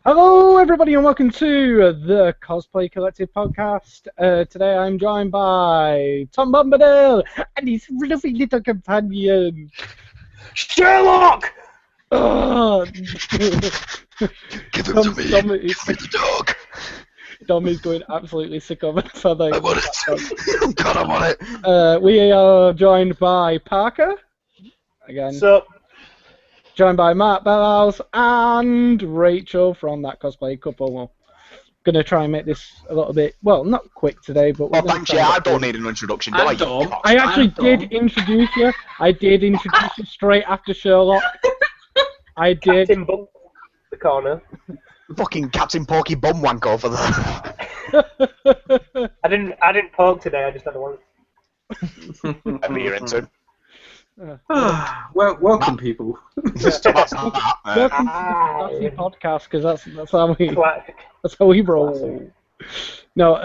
Hello, everybody, and welcome to the Cosplay Collective Podcast. Today I'm joined by Tom Bombadil and his lovely little companion, Sherlock! Oh. Give him to me. Give me the dog. Dom is going absolutely sick of it. So I want it. God, I want it. We are joined by Parker, again. So, Joined by Matt Bellows and Rachel from that cosplay couple. We're going to try and make this a little bit, well, not quick today, but... Oh, thanks, yeah, I don't need an introduction, do I? I actually did introduce you. I did introduce you straight after Sherlock. I did. Captain Bump the corner. Fucking Captain Porky Bumwank over there. I didn't poke today, I just had one. Whatever you're into. Well, welcome, people. Just about Welcome to the podcast, because that's how we roll. No,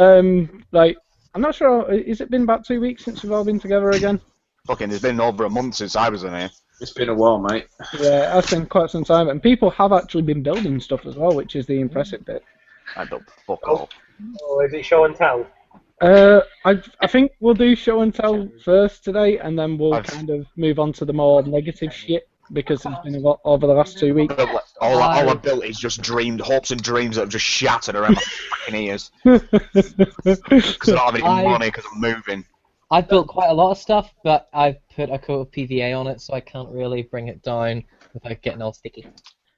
like, I'm not sure. Has it been about 2 weeks since we've all been together again? Fucking, it's been over a month since I was in here. It's been a while, mate. Yeah, it's been quite some time, and people have actually been building stuff as well, which is the impressive bit. I don't fuck off. Oh, is it show and tell? I think we'll do show and tell first today, and then we'll kind of move on to the more negative shit, because it's been a lot over the last 2 weeks. All I built is just hopes and dreams that have just shattered around my fucking ears. Because I don't have any money because I'm moving. I've built quite a lot of stuff, but I've put a coat of PVA on it, so I can't really bring it down without getting all sticky.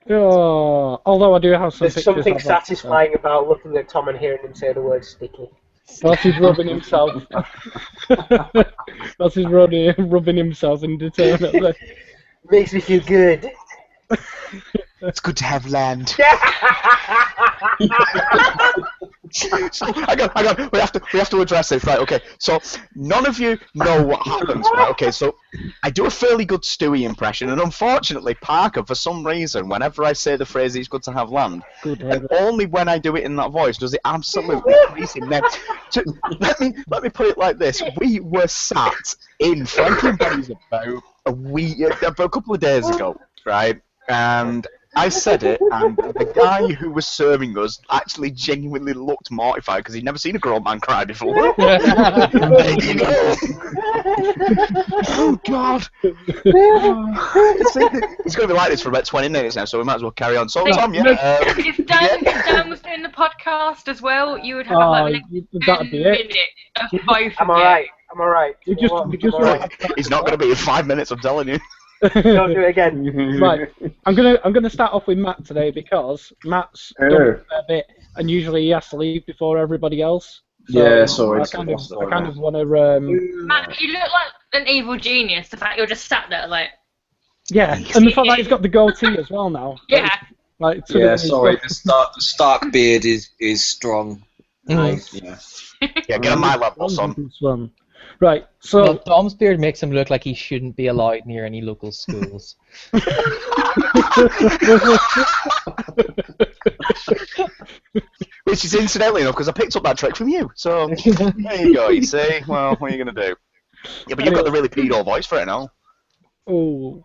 Oh, although I do have some There's something satisfying about looking at Tom and hearing him say the word sticky. Whilst he's rubbing himself. Whilst he's rubbing himself indiscriminately. Makes me feel good. It's good to have land. So, hang on. We have to address this, right? Okay. So none of you know what happens, right? Okay. So I do a fairly good Stewie impression, and unfortunately, Parker, for some reason, whenever I say the phrase "it's good to have land," and only when I do it in that voice does it absolutely please him. Now, let me put it like this: we were sat in Franklin Benny's about a couple of days ago, right? And I said it, and the guy who was serving us actually genuinely looked mortified because he'd never seen a grown man cry before. Oh God! It's going to be like this for about 20 minutes now, so we might as well carry on. So, Tom, if Dan was doing the podcast as well, you would have like that'd be it. Of both. I'm alright. He's not going to be in 5 minutes, I'm telling you. Don't do it again. Right, I'm gonna start off with Matt today because Matt's done a fair bit, and usually he has to leave before everybody else. So Yeah, sorry. I kind of want to. Matt, you look like an evil genius. The fact you're just sat there like. Yeah, and the fact that he's got the goatee as well now. Yeah. Yeah, sorry. The Stark beard is strong. Nice. Yeah. Yeah, get on my level, son. Right, so... Well, Dom's beard makes him look like he shouldn't be allowed near any local schools. Which is incidentally enough, because I picked up that trick from you. So, there you go, you see. Well, what are you going to do? Yeah, but you've got the really pedo voice for it now. Oh.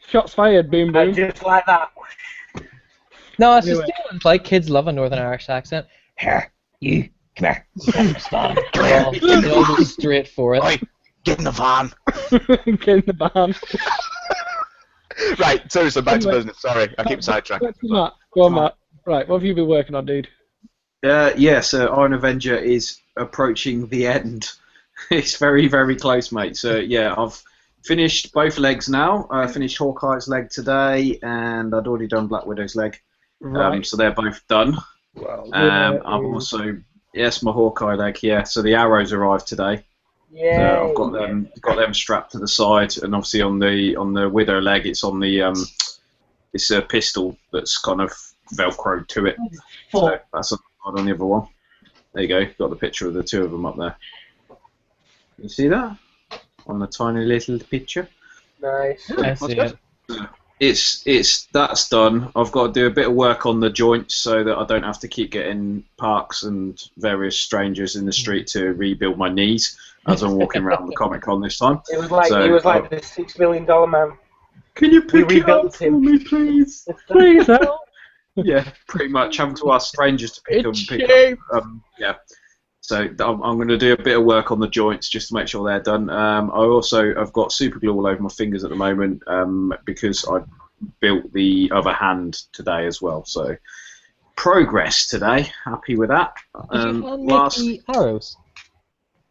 Shots fired, boom, boom. Just like that. No, it's just like kids love a Northern Irish accent. Here, you. Come here. Come here. They all go straight for it. Oi, get in the van. Get in the van. Right, seriously, back to business. Sorry, I keep sidetracking. Matt. Go on, Matt. Right, what have you been working on, dude? So Iron Avenger is approaching the end. It's very, very close, mate. So, yeah, I've finished both legs now. I finished Hawkeye's leg today, and I'd already done Black Widow's leg. Right. So they're both done. Well, I've also... Yes, my Hawkeye leg, yeah. So the arrows arrived today. Yeah. So I've got them strapped to the side, and obviously on the Widow leg, it's on the it's a pistol that's kind of velcroed to it. So that's on the other one. There you go. Got the picture of the two of them up there. You see that on the tiny little picture? Nice. I see it. That's done. I've got to do a bit of work on the joints so that I don't have to keep getting Parks and various strangers in the street to rebuild my knees as I'm walking around the Comic Con this time. It was like So, he was like the $6 million man. Can you pick it rebuilt up for him. me, please? Please help. Yeah, pretty much having to ask strangers to pick It's them. shame. Yeah. So I'm going to do a bit of work on the joints just to make sure they're done. I've got super glue all over my fingers at the moment because I built the other hand today as well. So progress today. Happy with that. Did you make the arrows?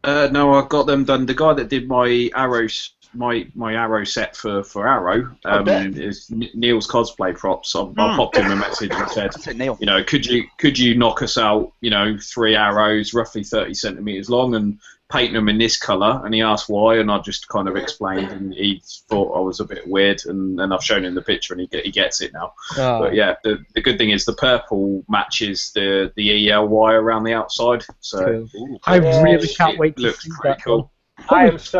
No, I got them done. The guy that did my arrows, my arrow set for Arrow is Neil's Cosplay Props. I popped him a message and said, That's it, Neil. you know, could you knock us out, 3 arrows, roughly 30 centimeters long, and paint them in this colour? And he asked why, and I just kind of explained, and he thought I was a bit weird, and I've shown him the picture, and he gets it now. Oh. But yeah, the good thing is the purple matches the EL wire around the outside, so Cool. I really can't wait to looks see pretty that. cool. I am so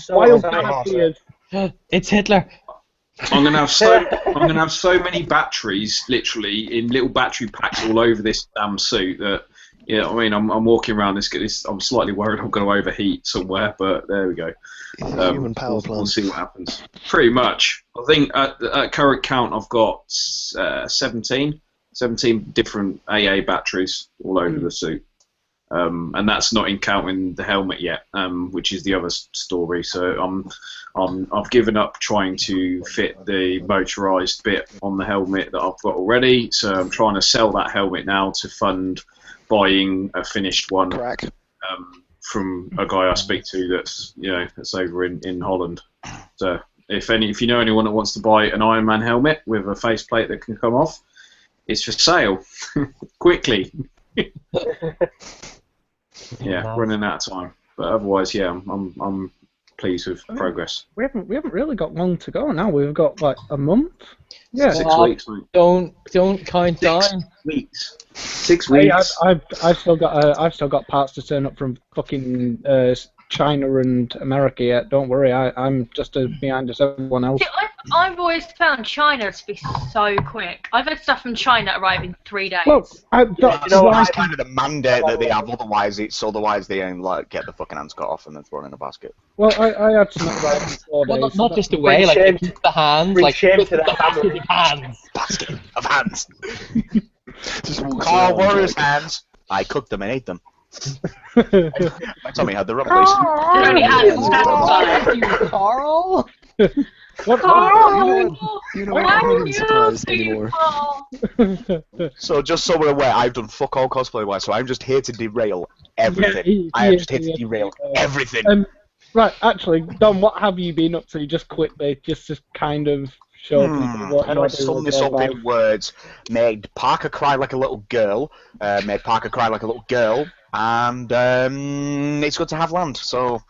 Wild excited. Beard. It's Hitler. I'm gonna have so many batteries, literally in little battery packs all over this damn suit that, I'm walking around this. I'm slightly worried I'm going to overheat somewhere, but there we go. Human power plant. We'll see what happens. Pretty much. I think at current count I've got 17 different AA batteries all over the suit. And that's not in counting the helmet yet, which is the other story. So I've given up trying to fit the motorized bit on the helmet that I've got already. So I'm trying to sell that helmet now to fund buying a finished one from a guy I speak to that's over in Holland. So if you know anyone that wants to buy an Iron Man helmet with a faceplate that can come off, it's for sale quickly. Yeah, running out of time. But otherwise, yeah, I'm pleased with progress. We haven't really got long to go now. We've got like a month. Yeah. 6 weeks, mate. Don't count down. 6 weeks. 6 weeks. I've still got parts to turn up from fucking China and America yet. Don't worry, I'm just as behind as everyone else. See, I've always found China to be so quick. I've had stuff from China arrive in 3 days. Well, That's kind of the mandate that they have. Otherwise they get the fucking hands cut off and then thrown in a basket. Well, I had some arrive in 4 days. Well, not just the way, like shame keep the hands, bring like shame with to the the family. hands. Basket of hands. Just walks Carl around Warrior's like- hands. I cooked them and ate them. hands. My tummy had the rumblies. You only had Yeah, that Thank you, Carl. What? Carl! You know, Why I'm would not you surprised do anymore. Carl? So just so we're aware, I've done fuck all cosplay wise, so I'm just here to derail everything. I am just here to derail everything. Right, actually, Don, what have you been up to? Just quickly, just to kind of show people what How do I you're sum doing this with up their in words? Made Parker cry like a little girl. And it's good to have land. So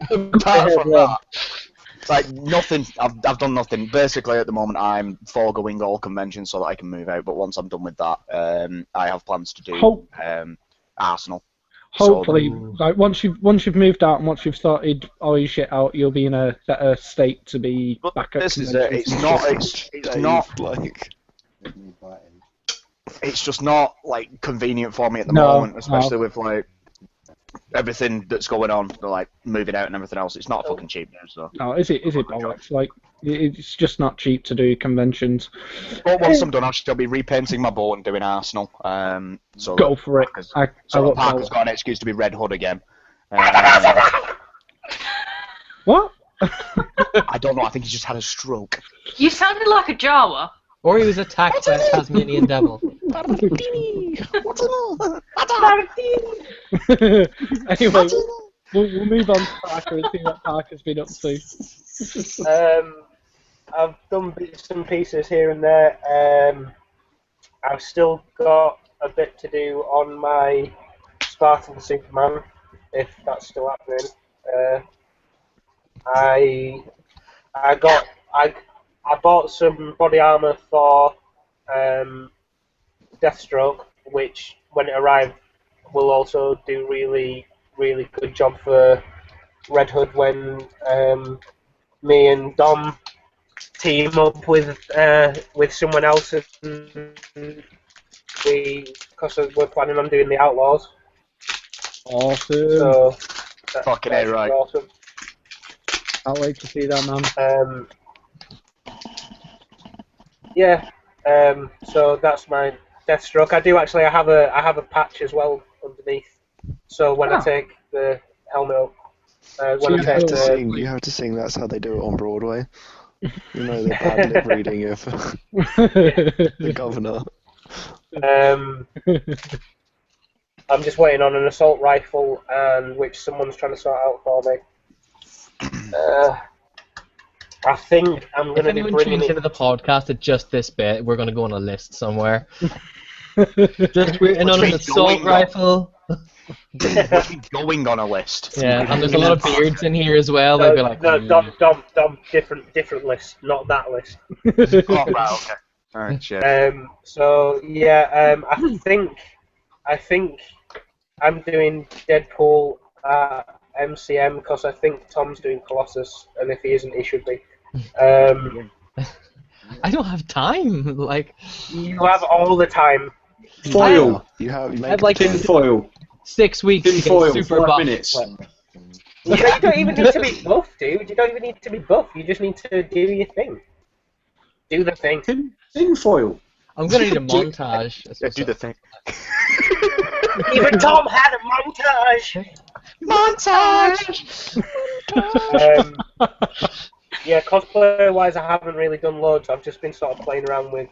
apart from that, it's like nothing. I've done nothing. Basically, at the moment, I'm foregoing all conventions so that I can move out. But once I'm done with that, I have plans to do Arsenal. Hopefully, like once you've moved out and once you've sorted all your shit out, you'll be in a better state to be But back at this is it. conventions. It's not like. it's just not like convenient for me at the No, moment, especially with like everything that's going on, like moving out and everything else. It's not fucking cheap now, so. No, is it bollocks? Like, it's just not cheap to do conventions. But once I'm done, I shall be repainting my boat and doing Arsenal. So Go for it. So Parker's got an excuse to be Red Hood again. What? I don't know. I think he's just had a stroke. You sounded like a Jawa. Or he was attacked by a Tasmanian devil. Anyway, we'll move on to Parker and see what Parker's been up to. I've done bits and pieces here and there. I've still got a bit to do on my Spartan Superman, if that's still happening. I bought some body armor for Deathstroke, which when it arrived will also do really good job for Red Hood when me and Dom team up with someone else, and because we're planning on doing the Outlaws. Awesome. So Fucking A, right. Awesome. Can't wait to see that, man. So that's my Deathstroke. I have a patch as well underneath. So when I take the helmet up, You have to sing That's How They Do It on Broadway. You know the bad lip reading of the governor. I'm just waiting on an assault rifle, and which someone's trying to sort out for me. I think I'm going to be bringing tunes into the podcast at just this bit, we're going to go on a list somewhere. Just waiting on an assault rifle. Going on a list. Yeah, and there's a lot of beards in here as well. They'd be like, Dom, different list, not that list. Oh, right, okay. Alright, shit. So yeah, I think I'm doing Deadpool at MCM because I think Tom's doing Colossus, and if he isn't, he should be. I don't have time. Like, you have all the time. Foil. You have like tin foil. 6 weeks to get foil, super 5 buff. minutes. You don't even need to be buff, dude. You don't even need to be buff. You just need to do your thing. Do the thing. Tin foil. I'm gonna need a montage. Yeah, do the thing. Even Tom had a montage. Yeah, cosplay-wise, I haven't really done loads. I've just been sort of playing around with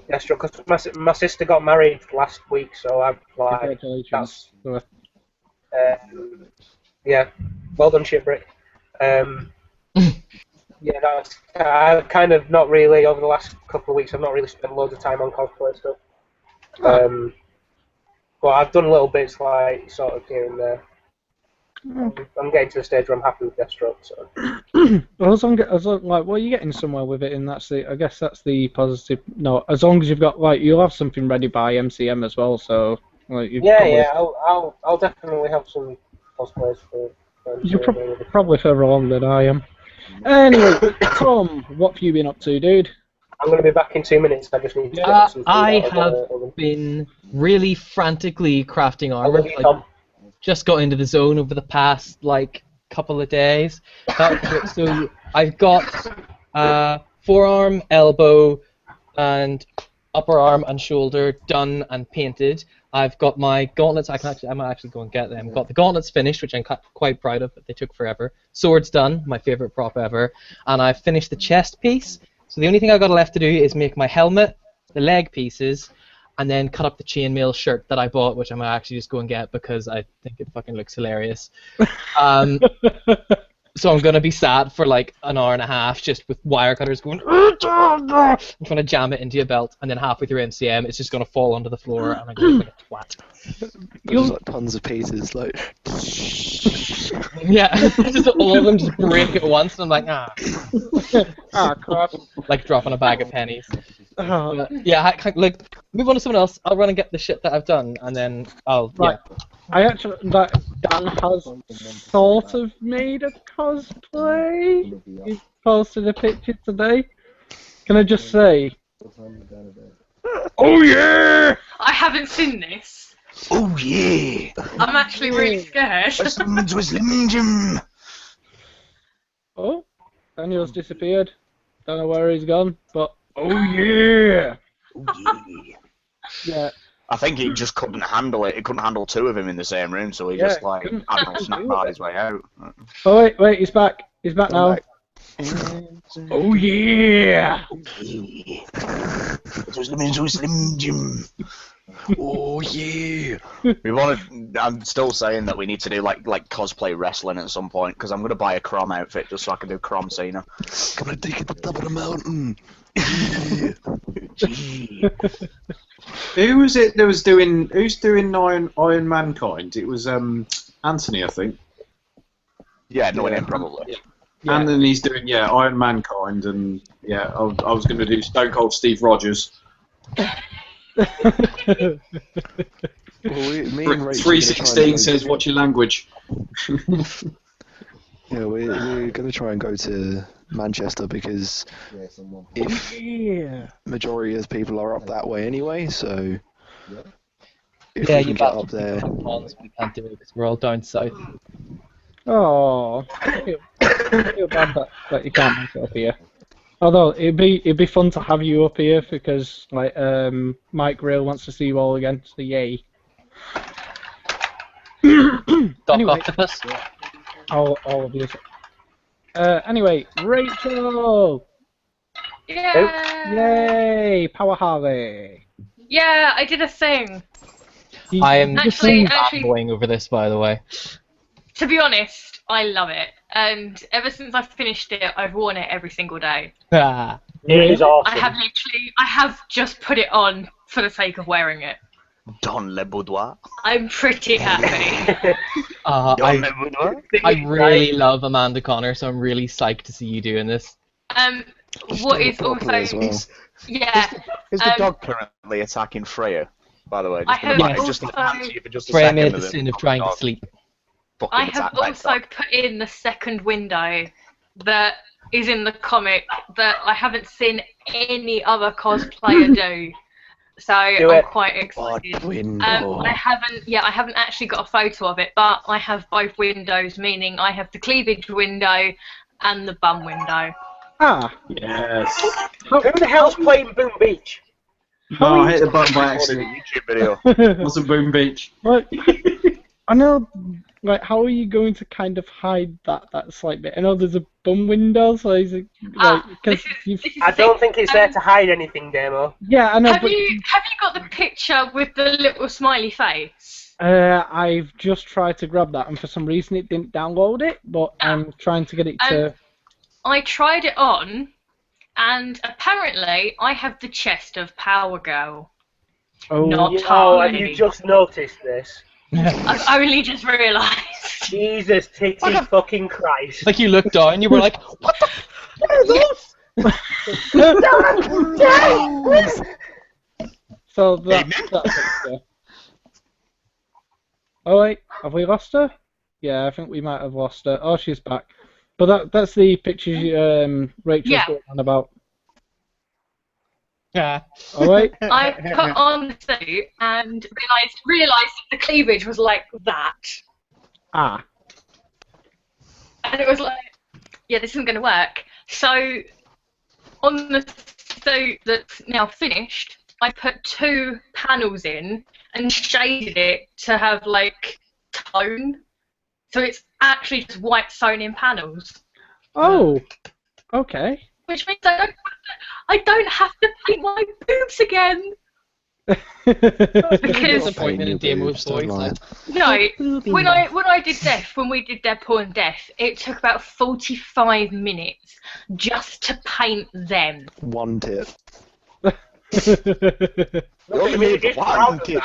Deathstroke because my sister got married last week, so I'm like, Congratulations. yeah, well done, Shipwreck. Yeah, that's I've kind of not really over the last couple of weeks. I've not really spent loads of time on cosplay stuff. But I've done little bits like sort of here and there. I'm getting to the stage where I'm happy with Deathstroke. So. Well, as long like, well, you're getting somewhere with it, and I guess that's the positive. No, as long as you've got you'll have something ready by MCM as well. So, like, I'll definitely have some cosplays for. You're probably further along than I am. Anyway, Tom, what have you been up to, dude? I'm going to be back in 2 minutes. I just need to get some food I out have of the been really frantically crafting armor. oven. Tom. Just got into the zone over the past couple of days. So I've got forearm, elbow, and upper arm and shoulder done and painted. I've got my gauntlets. I might actually go and get them. Got the gauntlets finished, which I'm quite proud of, but they took forever. Swords done, my favorite prop ever, and I've finished the chest piece. So the only thing I've got left to do is make my helmet, the leg pieces, and then cut up the chainmail shirt that I bought, which I might actually just go and get because I think it fucking looks hilarious. So I'm gonna be sat for like an hour and a half just with wire cutters going and trying to jam it into a belt, and then halfway through MCM it's just gonna fall onto the floor and I'm gonna look like a twat. There's like tons of pieces, like. Yeah, just all of them just break at once, and I'm like, Ah, crap. like dropping a bag of pennies. Yeah, move on to someone else. I'll run and get the shit that I've done, and then I'll. Right. Yeah. I actually, Dan has sort of made a cosplay. He posted a picture today. Can I just say? Oh yeah! I haven't seen this. Oh yeah! I'm actually really scared. Oh, Daniel's disappeared. Don't know where he's gone, but oh yeah! Oh yeah! Yeah. I think he just couldn't handle it. He couldn't handle two of him in the same room, so he just Admiral snapped his way out. Oh wait, he's back. He's back now. Oh yeah! Slim Jim. Oh yeah! I'm still saying that we need to do like cosplay wrestling at some point because I'm gonna buy a Crom outfit just so I can do Crom Cena. Come on, take it up top of the mountain. Who was it that was doing? Who's doing Iron Mankind? It was Anthony, I think. Yeah, knowing him probably. Yeah. And then he's doing Iron Mankind, and I was going to do Stone Cold Steve Rogers. Well, me and Rachel 316 says, "Watch your language." Yeah, we're going to try and go to Manchester because if majority of people are up that way anyway, so if we can get up there. We can't do it because we're all down south. Oh, I feel bad that you can't make it up here. Although it'd be fun to have you up here because like Mike Rail wants to see you all again. So yay. Anyway, Octopus. all of you. Anyway, Rachel. Yeah. Yay, Power Harley. Yeah, I did a thing. I am Actually- fanboying over this, by the way. To be honest, I love it. And ever since I finished it, I've worn it every single day. Ah. It is awesome. I have just put it on for the sake of wearing it. Dans le boudoir. I'm pretty happy. I really love Amanda Connor, so I'm really psyched to see you doing this. What is properly as also, well. yeah, Is the dog currently attacking Freya? By the way, I have just also- answer you for just a Freya second. made and the then sin of fucking trying to dog sleep. fucking I have attack that also dog. put in the second window that is in the comic that I haven't seen any other cosplayer do. So I'm quite excited. Window. I haven't actually got a photo of it, but I have both windows, meaning I have the cleavage window and the bum window. Ah, Yes. Who the hell's playing Boom Beach? No, I hit the button by On a accident. YouTube video. It wasn't Boom Beach. like, I know. Like, how are you going to kind of hide that slight bit? I know there's a bum window, so is it like because you've... I don't think it's there to hide anything, Damo. Yeah, I know. Have but you got the picture with the little smiley face? I've just tried to grab that, and for some reason it didn't download it. But I'm trying to get it to. I tried it on, and apparently I have the chest of Power Girl. Oh, Not Oh, have Harley. you just noticed this? I've only just realised. Jesus, titty fucking Christ. Like you looked down, you were like, "What the? What is this?" so that's it. Oh wait, have we lost her? Yeah, I think we might have lost her. Oh, she's back. But that's the picture Rachel's going on about. Yeah. Oh wait. I put on the suit and realised the cleavage was like that. Ah. And it was like, yeah, this isn't going to work. So on the suit that's now finished, I put 2 panels in and shaded it to have like tone. So it's actually just white sewn in panels. Oh. Okay. Which means I don't have to paint my boobs again. Because Disappointment in Damos' voice. Like, no, when I did Death, when we did Deadpool and Death, it took about 45 minutes just to paint them. One tip. You only need one tip.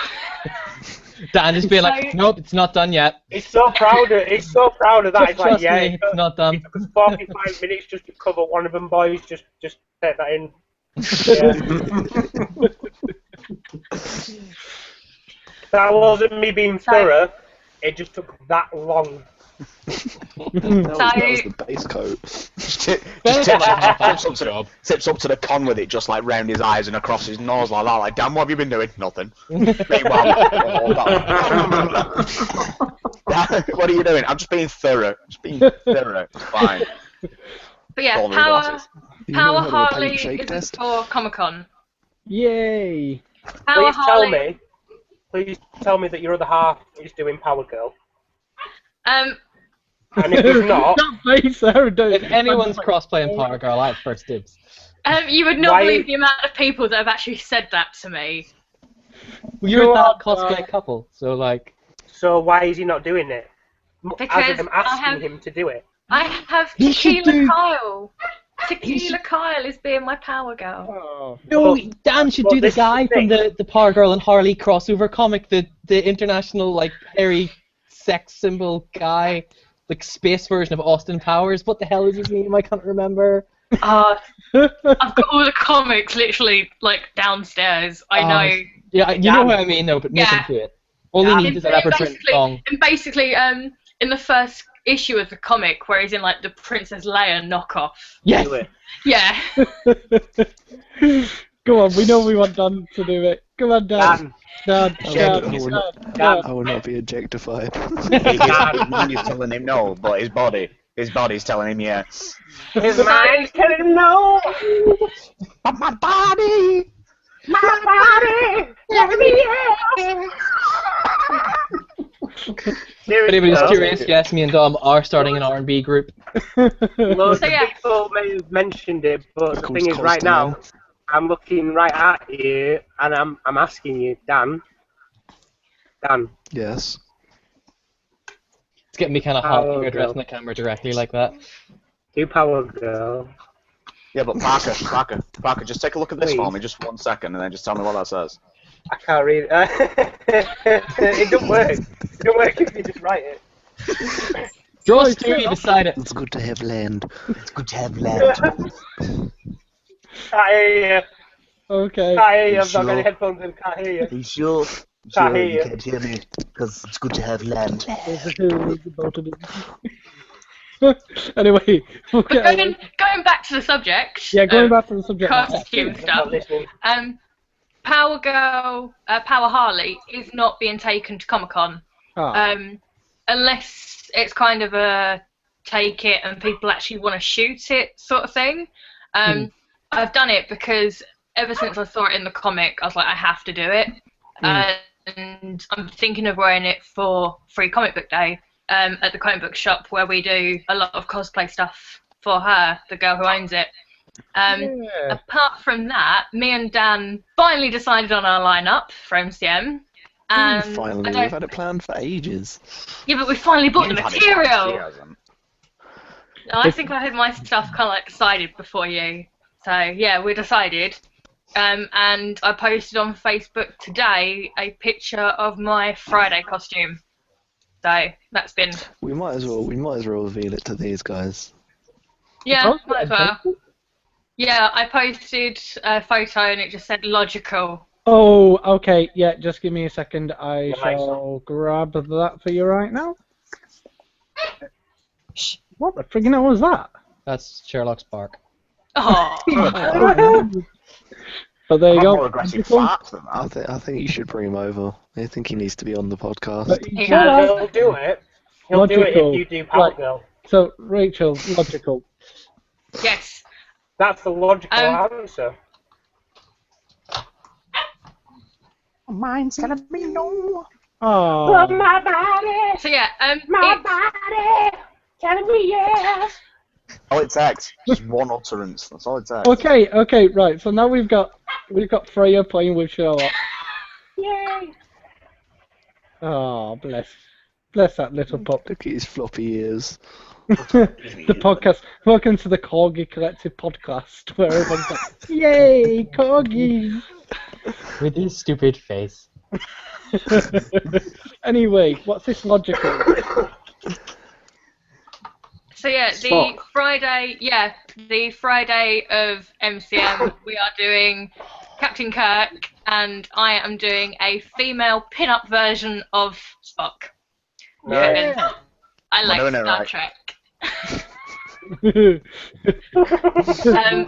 Dan just being like, nope, it's not done yet. He's so proud of that. It's like, Trust yeah, me, it's not done. it took us 45 minutes just to cover one of them, boys. Just take that in. Yeah. That wasn't me being thorough. It just took that long. That was the base coat. Tips up to the con with it, just like round his eyes and across his nose like that. Like, Dan, what have you been doing? Nothing. Meanwhile, what are you doing? I'm just being thorough. It's fine. But yeah, All the Power glasses. Harley shake is test? for Comic-Con. Yay. Power Please tell me that your other half is doing Power Girl. Um, And if he's not, That face there, If anyone's cross-playing Power Girl, I have first dibs. you would not Why- believe the amount of people that have actually said that to me. You're Go that on, cosplay couple, so like... so why is he not doing it? Because As of him I asking have- him to do it. I have He should Tequila do- Kyle. Tequila Kyle is being my Power Girl. Oh. No, But- Dan should but do the this is the guy from thing. the Power Girl and Harley crossover comic, the international, like, hairy sex symbol guy, like, space version of Austin Powers. What the hell is his name? I can't remember. I've got all the comics literally, like, downstairs. I know. Yeah, you know what I mean, though, but make Yeah. him do it. All he needs is a leopard print song. And basically, in the first issue of the comic where he's in like the Princess Leia knockoff. Yes. Do it. Yeah. Go on, we know we want Dan to do it. Come on, Dan. Dan. I will not be objectified. His mind is telling him no, but his body's telling him yes. His mind's telling him no. But my body! Let me in. If anybody's curious, yes, me and Dom are starting an R&B group. Loads So, of yeah. people may have mentioned it, but the Called thing is, right Cosplay. now, I'm looking right at you, and I'm asking you, Dan. Yes. It's getting me kind of hot when you're girl. addressing the camera directly like that. Do Power Girl. Yeah, but Parker, just take a look at this Please. for me, just 1 second, and then just tell me what that says. I can't read it. It don't work. It don't work if you just write it. Draw a Stewie beside it. It's good to have land. It's good to have land. Can't hear you. Okay. Can't hear you. I've Sure. not got any headphones in. Can't hear you. Are you sure? Can't hear you. can't hear me, because it's good to have land. Anyway, we'll But get going back to the subject. yeah, going of back to the subject. costume I'm not stuff. listening. Power Girl, Power Harley is not being taken to Comic Con. Ah, Unless it's kind of a take it and people actually want to shoot it sort of thing. I've done it because ever since I saw it in the comic, I was like, I have to do it. And I'm thinking of wearing it for Free Comic Book Day at the comic book shop where we do a lot of cosplay stuff for her, the girl who owns it. yeah. Apart from that, me and Dan finally decided on our lineup for MCM. And Finally, I don't- we've had it planned for ages. yeah, but we finally bought the You've had it for material. years, and- No, I think I had my stuff kind of like decided before you. So yeah, we decided. And I posted on Facebook today a picture of my Friday costume. So that's been We might as well reveal it to these guys. yeah, Oh, might as well. Yeah, I posted a photo and it just said logical. Oh, okay. Yeah, just give me a second. I Nice. shall grab that for you right now. What the friggin' hell was that? That's Sherlock Spark. Oh, But there you I'm go. more aggressive Logical. fart than that. I think you should bring him over. I think he needs to be on the podcast. But He shut has. up. He'll do it. He'll do it Logical. if you do Power Right. Girl. So, Rachel, logical. yes. That's the logical answer. Mine's telling me no. Oh. My body, So yeah, my it's, body, telling me yes. All it takes, just one utterance. That's all it takes. Okay, right. So now we've got Freya playing with Sherlock. Yay. Oh, bless that little pup. Look at his floppy ears. The podcast. Welcome to the Cosplay Collective Podcast, where everyone's like, "Yay, corgis!" With his stupid face. Anyway, what's this logical? so yeah, the Friday of MCM, we are doing Captain Kirk, and I am doing a female pin-up version of Spock. Nice. Because I like doing it Star right. Trek. So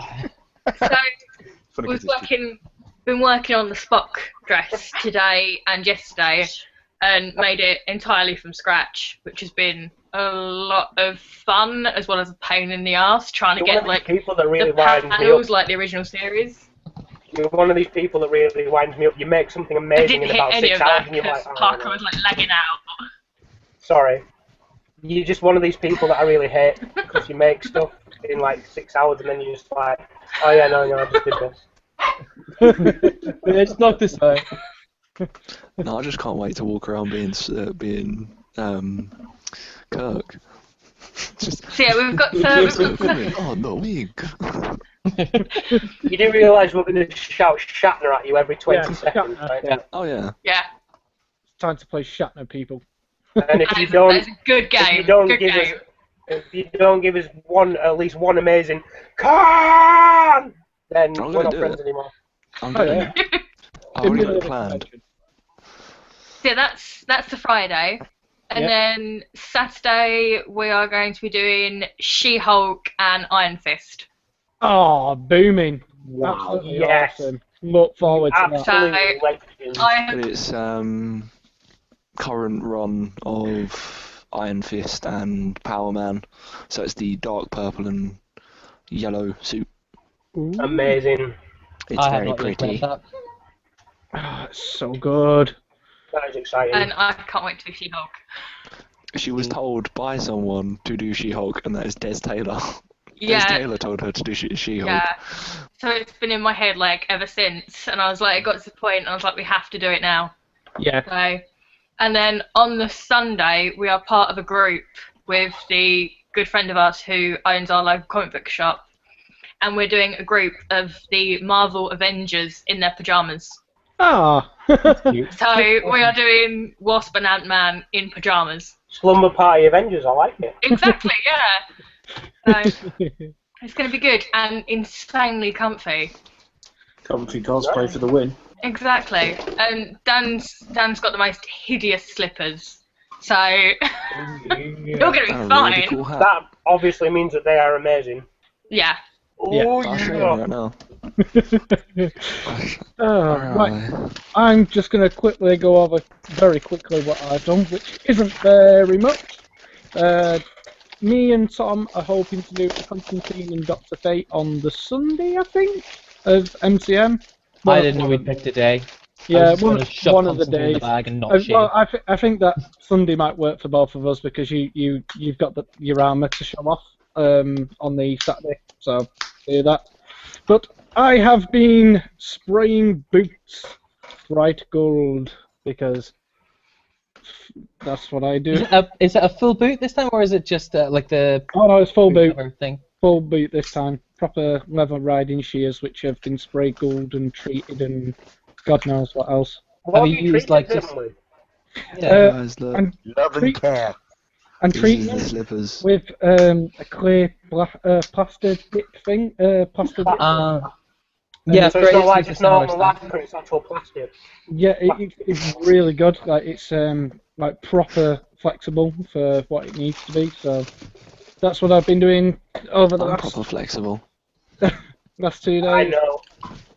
Funny we've 'cause it's been working on the Spock dress today and yesterday, and made it entirely from scratch, which has been a lot of fun as well as a pain in the ass trying to You're one get of these like people that really the winds me panels up. like the original series. You're one of these people that really winds me up. You make something I amazing didn't in hit about any 6 of hours, that and you're because like, oh, Parker no. was like lagging out. Sorry. You're just one of these people that I really hate because you make stuff in like 6 hours and then you're just like, oh yeah, no, I just did this. Yeah, just knock this out. No, I just can't wait to walk around being Kirk. Just So yeah, we've got oh no, me. You do realise we're going to shout Shatner at you every 20 Yeah, seconds, Shatner. right? Yeah. Oh yeah. yeah. It's time to play Shatner, people. And if you That don't, is a good game. if you don't good give game. us, if you don't give us at least one amazing Khan, then I'm we're gonna not do friends it. anymore. I'm Oh, doing yeah. it. I already got it planned. So yeah, that's the Friday. And Yep. then Saturday we are going to be doing She-Hulk and Iron Fist. Oh, booming. Wow. Absolutely Yes. awesome. Look forward to that. Absolutely legend. But it's current run of Iron Fist and Power Man, so it's the dark purple and yellow suit. Ooh. Amazing. It's I have very not yet pretty. read that. Ah, it's so good. That is exciting. And I can't wait to do She-Hulk. She was told by someone to do She-Hulk, and that is Des Taylor. Des Yeah, Taylor told her to do She-Hulk. yeah. So it's been in my head like ever since, and I was like, it got to the point, and I was like, we have to do it now. Yeah. So, and then on the Sunday, we are part of a group with the good friend of ours who owns our local comic book shop, and we're doing a group of the Marvel Avengers in their pajamas. Ah. So we are doing Wasp and Ant-Man in pajamas. Slumber Party Avengers, I like it. Exactly, yeah. So it's going to be good and insanely comfy. Comfy cosplay for the win. Exactly. And Dan's got the most hideous slippers. So you're going to be And a fine. really cool hat. That obviously means that they are amazing. Yeah. Oh, I'll show you yeah. right now. Right. I'm just going to quickly go over very quickly what I've done, which isn't very much. Me and Tom are hoping to do Constantine and Dr. Fate on the Sunday, I think, of MCM. I didn't know we picked a day. Yeah, I was just gonna shove one of the Constantine in the days. bag and not shave. Well, I think that Sunday might work for both of us because you've got your armour to show off on the Saturday, so do that. But I have been spraying boots bright gold because that's what I do. Is it a full boot this time, or is it just like the Oh no, it's full boot. cover thing? Full boot this time. Proper leather riding shears which have been sprayed gold and treated and God knows what else. What Have have you you used, treated like, them just- with? Yeah. Guys, look. And Love and treat- care. and This treat is the them slippers. with a clear plaster dip thing. Plaster dip. Yeah, So it's not like just just normal lacquer, it's actual plastic. Yeah, it's really good. Like it's like proper flexible for what it needs to be. So that's what I've been doing over the I'm last proper flexible. 2 days. I know.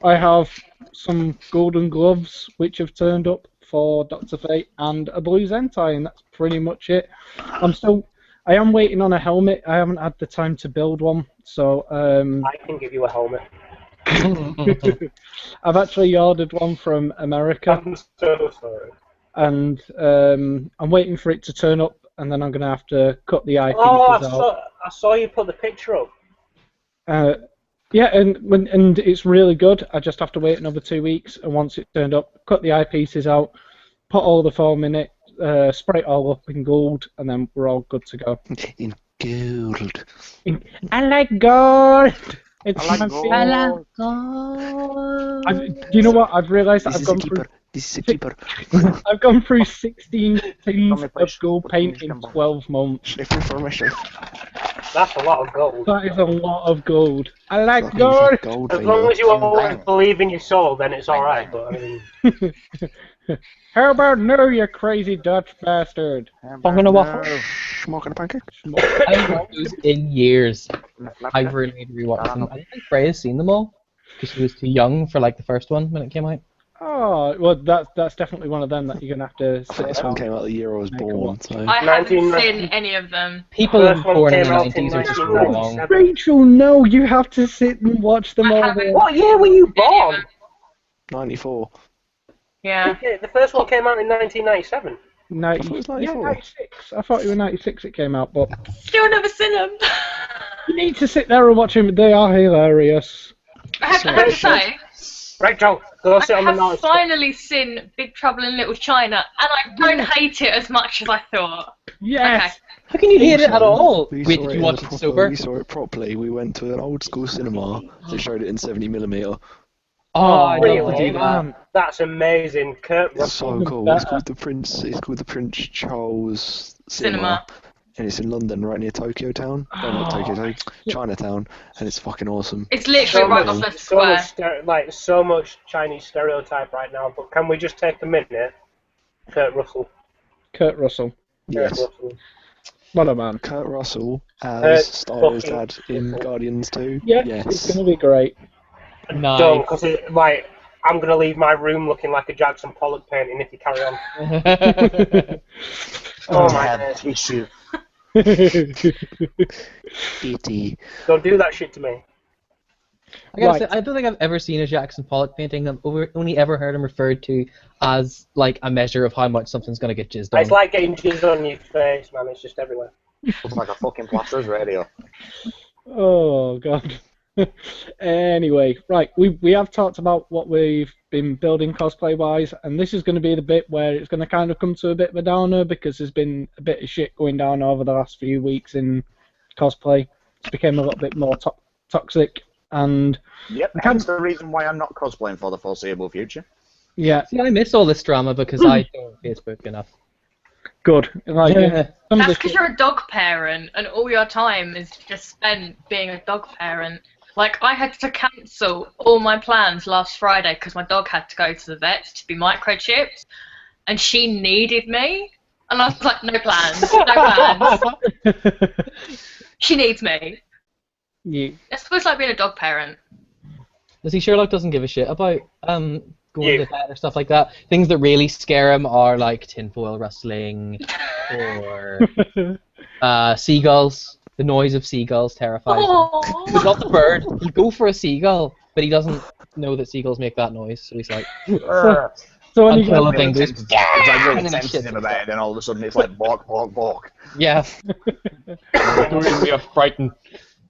I have some golden gloves which have turned up for Dr. Fate and a blue Zentai, and that's pretty much it. I am waiting on a helmet. I haven't had the time to build one, so I can give you a helmet. I've actually ordered one from America, I'm so sorry. and I'm waiting for it to turn up, and then I'm gonna have to cut the eyepieces Oh, out. I saw you put the picture up. Yeah, and it's really good. I just have to wait another 2 weeks, and once it's turned up, cut the eyepieces out, put all the foam in it, spray it all up in gold, and then we're all good to go. In gold. I like gold. It's I like my gold. favorite. I like gold. Do you know what? I've realised that This I've is a gone through. keeper. This is a keeper. I've gone through 16 tins Tommy, of please. gold paint in 12 months. Sniff information. That's a lot of gold. That is a lot of gold. I like Fucking gold. gold As long as you finger. always believe in your soul, then it's alright. But I mean, How about no, you crazy Dutch bastard? Bong a waffle. Smoking a pancake. I haven't watched those in years. I really need to rewatch them. I don't think Freya's seen them all because she was too young for like the first one when it came out. Oh, well, that's definitely one of them that you're gonna have to I think sit this one down. came out the year I was Make a born, watch. so. I haven't 1990. seen any of them. People First one born in the came out in 90s are just 1997. wrong. Rachel, no, you have to sit and watch them I all. haven't. what year were you born? 94. Yeah. The first one came out in 1997. 90, I thought it was yeah, 94. 96. I thought it was 96 it came out, but Still never seen them. you need to sit there and watch them. They are hilarious. I have to say, Right, Joe, go sit I on the have notes. finally seen Big Trouble in Little China, and I don't hate it as much as I thought. Yes. How can you hate it at all? We Wait, saw did it you in watch the it proper- sober? We saw it properly. We went to an old school cinema that showed it in 70mm. Oh, I love really? to do that. Man. That's amazing, Kurt It's Russell. so cool. better. It's called the Prince Charles Cinema. Cinema. And it's in London, right near Tokyo Town. No, not Tokyo Town, Chinatown. And it's fucking awesome. It's literally right off the square. So much Chinese stereotype right now. But can we just take a minute, Kurt Russell? Kurt Russell. Yes. What a man. Kurt Russell as Styler's fucking dad in Guardians 2. Yeah, Yes. it's going to be great. Nice. Don't, because I'm going to leave my room looking like a Jackson Pollock painting if you carry on. Oh my god. Tissue. E.T. Don't do that shit to me. I gotta Right. say, I don't think I've ever seen a Jackson Pollock painting. I've only ever heard him referred to as like a measure of how much something's gonna get jizzed on. It's like getting jizz on your face, man. It's just everywhere. Looks like a fucking Plaster's radio. Oh god. Anyway, right, we have talked about what we've been building cosplay wise, and this is going to be the bit where it's going to kind of come to a bit of a downer because there's been a bit of shit going down over the last few weeks in cosplay. It's become a little bit more toxic, and Yep, that's the reason why I'm not cosplaying for the foreseeable future. yeah, See, I miss all this drama because I don't Facebook enough. good. Like, some of That's the because shit- you're a dog parent and all your time is just spent being a dog parent. Like, I had to cancel all my plans last Friday because my dog had to go to the vet to be microchipped, and she needed me. And I was like, no plans, no plans. She needs me. yeah. It's supposed to like being a dog parent. See, Sherlock doesn't give a shit about going Yeah. to the vet or stuff like that. Things that really scare him are like tinfoil rustling or seagulls. The noise of seagulls terrifies him. Aww. But not the bird. He'll go for a seagull, but he doesn't know that seagulls make that noise, so he's like, So when you until go, the thing goes, It's like really and then sensitive shit. about it, then all of a sudden it's like bark, bark, bark. Yeah. We are frightened.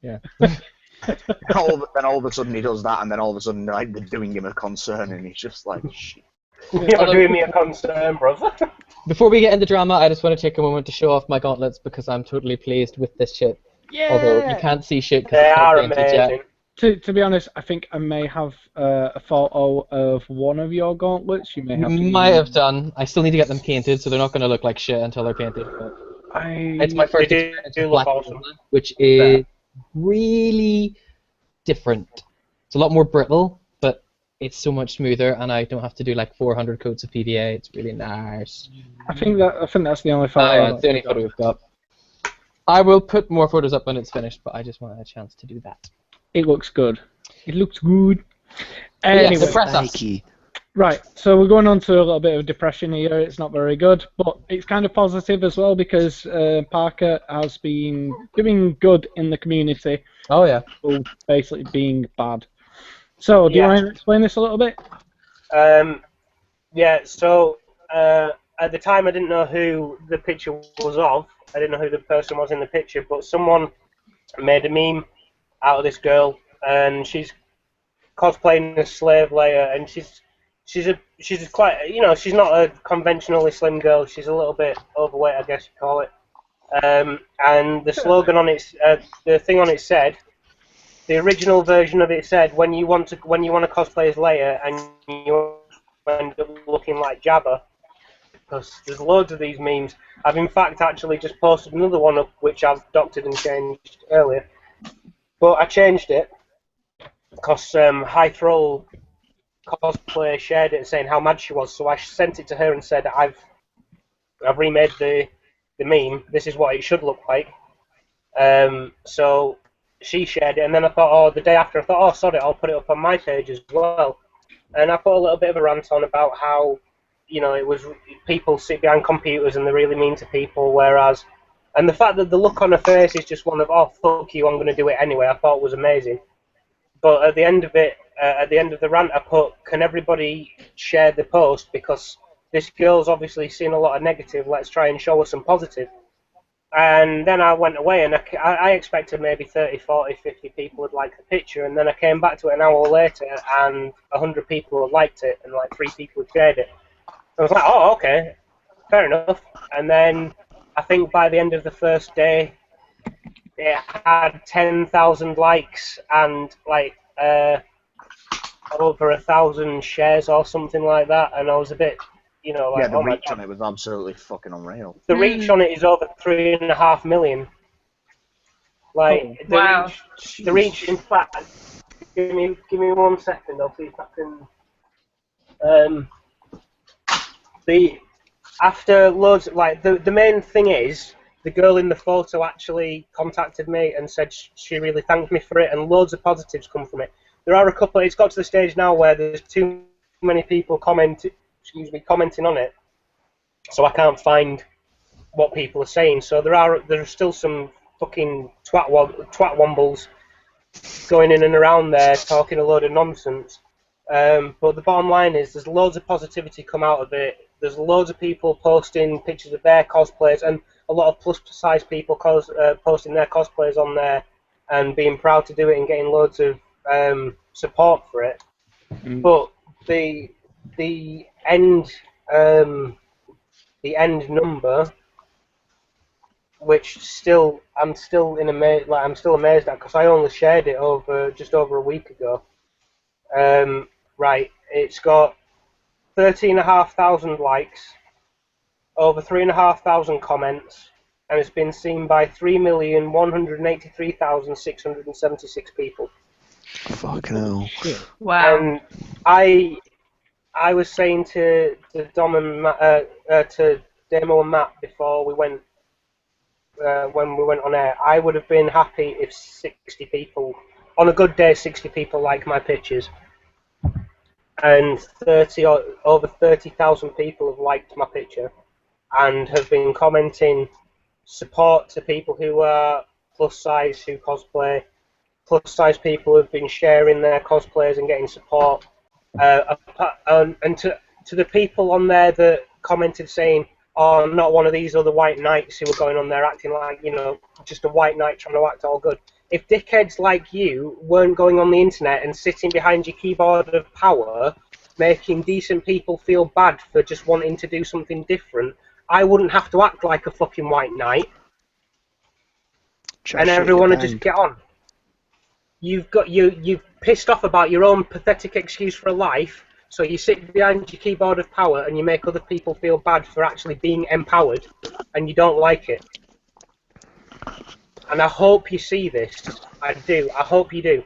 Yeah. Then all of a sudden he does that, and then all of a sudden like they're doing him a concern, and he's just like, shit. You're doing me a concern, brother. Before we get into drama, I just want to take a moment to show off my gauntlets because I'm totally pleased with this shit. Although you can't see shit because They it's are not painted amazing. yet. to be honest, I think I may have a photo of one of your gauntlets. You may have. To Might have done. I still need to get them painted, so they're not going to look like shit until they're painted. But it's my first They experience do with look black awesome. gauntlet, which is really different. It's a lot more brittle, but it's so much smoother, and I don't have to do like 400 coats of PVA. It's really nice. I think that's the only photo. Yeah, it's the only photo we've got. I will put more photos up when it's finished, but I just wanted a chance to do that. It looks good. It looks good. But Anyway, yes, impress us. Nike. right. So we're going on to a little bit of depression here. It's not very good, but it's kind of positive as well because Parker has been doing good in the community, Oh yeah. so basically being bad. So do you Yeah. want to explain this a little bit? Yeah, so at the time I didn't know who the picture was of. I didn't know who the person was in the picture, but someone made a meme out of this girl, and she's cosplaying as Slave Leia, and she's quite, you know, she's not a conventionally slim girl. She's a little bit overweight, I guess you call it. And the slogan on it, the thing on it said, the original version of it said, when you want to cosplay as Leia and you end up looking like Jabba, because there's loads of these memes. I've in fact actually just posted another one up which I've doctored and changed earlier, but I changed it because High Troll Cosplay shared it saying how mad she was, so I sent it to her and said I've remade the meme. This is what it should look like. So she shared it, and then I thought, oh, the day after, I thought, oh, sod it, I'll put it up on my page as well. And I put a little bit of a rant on about how, you know, it was people sit behind computers and they're really mean to people, whereas, and the fact that the look on her face is just one of, oh, fuck you, I'm going to do it anyway, I thought was amazing. But at the end of it, at the end of the rant, I put, can everybody share the post, because this girl's obviously seen a lot of negative, let's try and show her some positive. And then I went away, and I expected maybe 30, 40, 50 people would like the picture, and then I came back to it an hour later, and 100 people had liked it, and like 3 people had shared it. I was like, oh, okay, fair enough. And then I think by the end of the first day, it had 10,000 likes and like over 1,000 shares or something like that, and I was a bit, you know, like, Yeah, the oh my reach God. on it was absolutely fucking unreal. The reach on it is over 3.5 million. Like Wow. the reach. In fact, give me 1 second. I'll see if I can. after loads, like the main thing is the girl in the photo actually contacted me and said she really thanked me for it, and loads of positives come from it. There are a couple. It's got to the stage now where there's too many people commenting on it, so I can't find what people are saying. So there are still some fucking twat wombles going in and around there talking a load of nonsense. But the bottom line is there's loads of positivity come out of it. There's loads of people posting pictures of their cosplays, and a lot of plus-size people posting their cosplays on there and being proud to do it and getting loads of support for it. But the end number, which I'm still amazed at, because I only shared it just over a week ago. Right, it's got 13,500 likes, over 3,500 comments, and it's been seen by 3,183,676 people. Fucking hell. Wow. And I was saying to Dom and to Damo and Matt before we went when we went on air, I would have been happy if 60 people, on a good day, 60 people like my pictures. And over 30,000 people have liked my picture and have been commenting support to people who are plus size who cosplay. Plus size people have been sharing their cosplays and getting support. And to the people on there that commented saying, "Oh, I'm not one of these other white knights who are going on there acting like, just a white knight trying to act all good." If dickheads like you weren't going on the internet and sitting behind your keyboard of power, making decent people feel bad for just wanting to do something different, I wouldn't have to act like a fucking white knight. And everyone would just get on. You've pissed off about your own pathetic excuse for a life, so you sit behind your keyboard of power and you make other people feel bad for actually being empowered, and you don't like it. And I hope you see this. I do. I hope you do.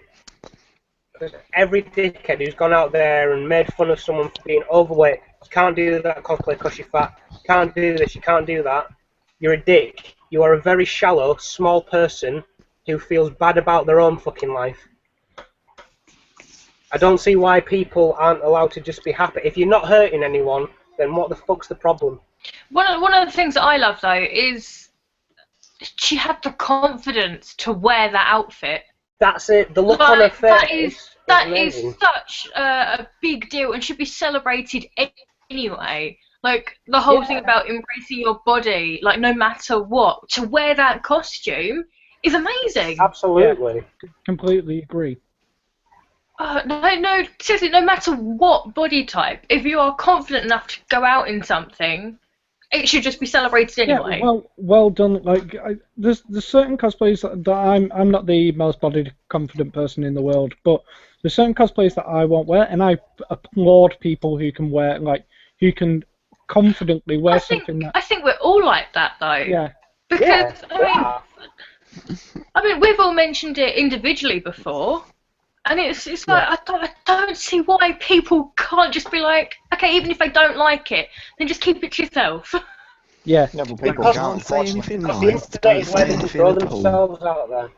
Because every dickhead who's gone out there and made fun of someone for being overweight, you can't do that cosplay because you're fat, you can't do this, you can't do that, you're a dick. You are a very shallow, small person who feels bad about their own fucking life. I don't see why people aren't allowed to just be happy. If you're not hurting anyone, then what the fuck's the problem? One of the things that I love, though, is she had the confidence to wear that outfit. That's it. The look on her face. That is such a big deal and should be celebrated anyway. Like, the whole thing about embracing your body, like, no matter what, to wear that costume is amazing. Absolutely. Yeah, completely agree. No, seriously, no matter what body type, if you are confident enough to go out in something, it should just be celebrated anyway. Yeah, well done. Like, there's certain cosplays that I'm not the most body confident person in the world, but there's certain cosplays that I won't wear, and I applaud people who can wear, like, who can confidently wear something that. I think we're all like that, though. Yeah. Because I mean, we've all mentioned it individually before. And it's like, I don't see why people can't just be like, okay, even if they don't like it, then just keep it to yourself. Yeah. No, but people can't say anything The nice. internet is where they can throw themselves out there.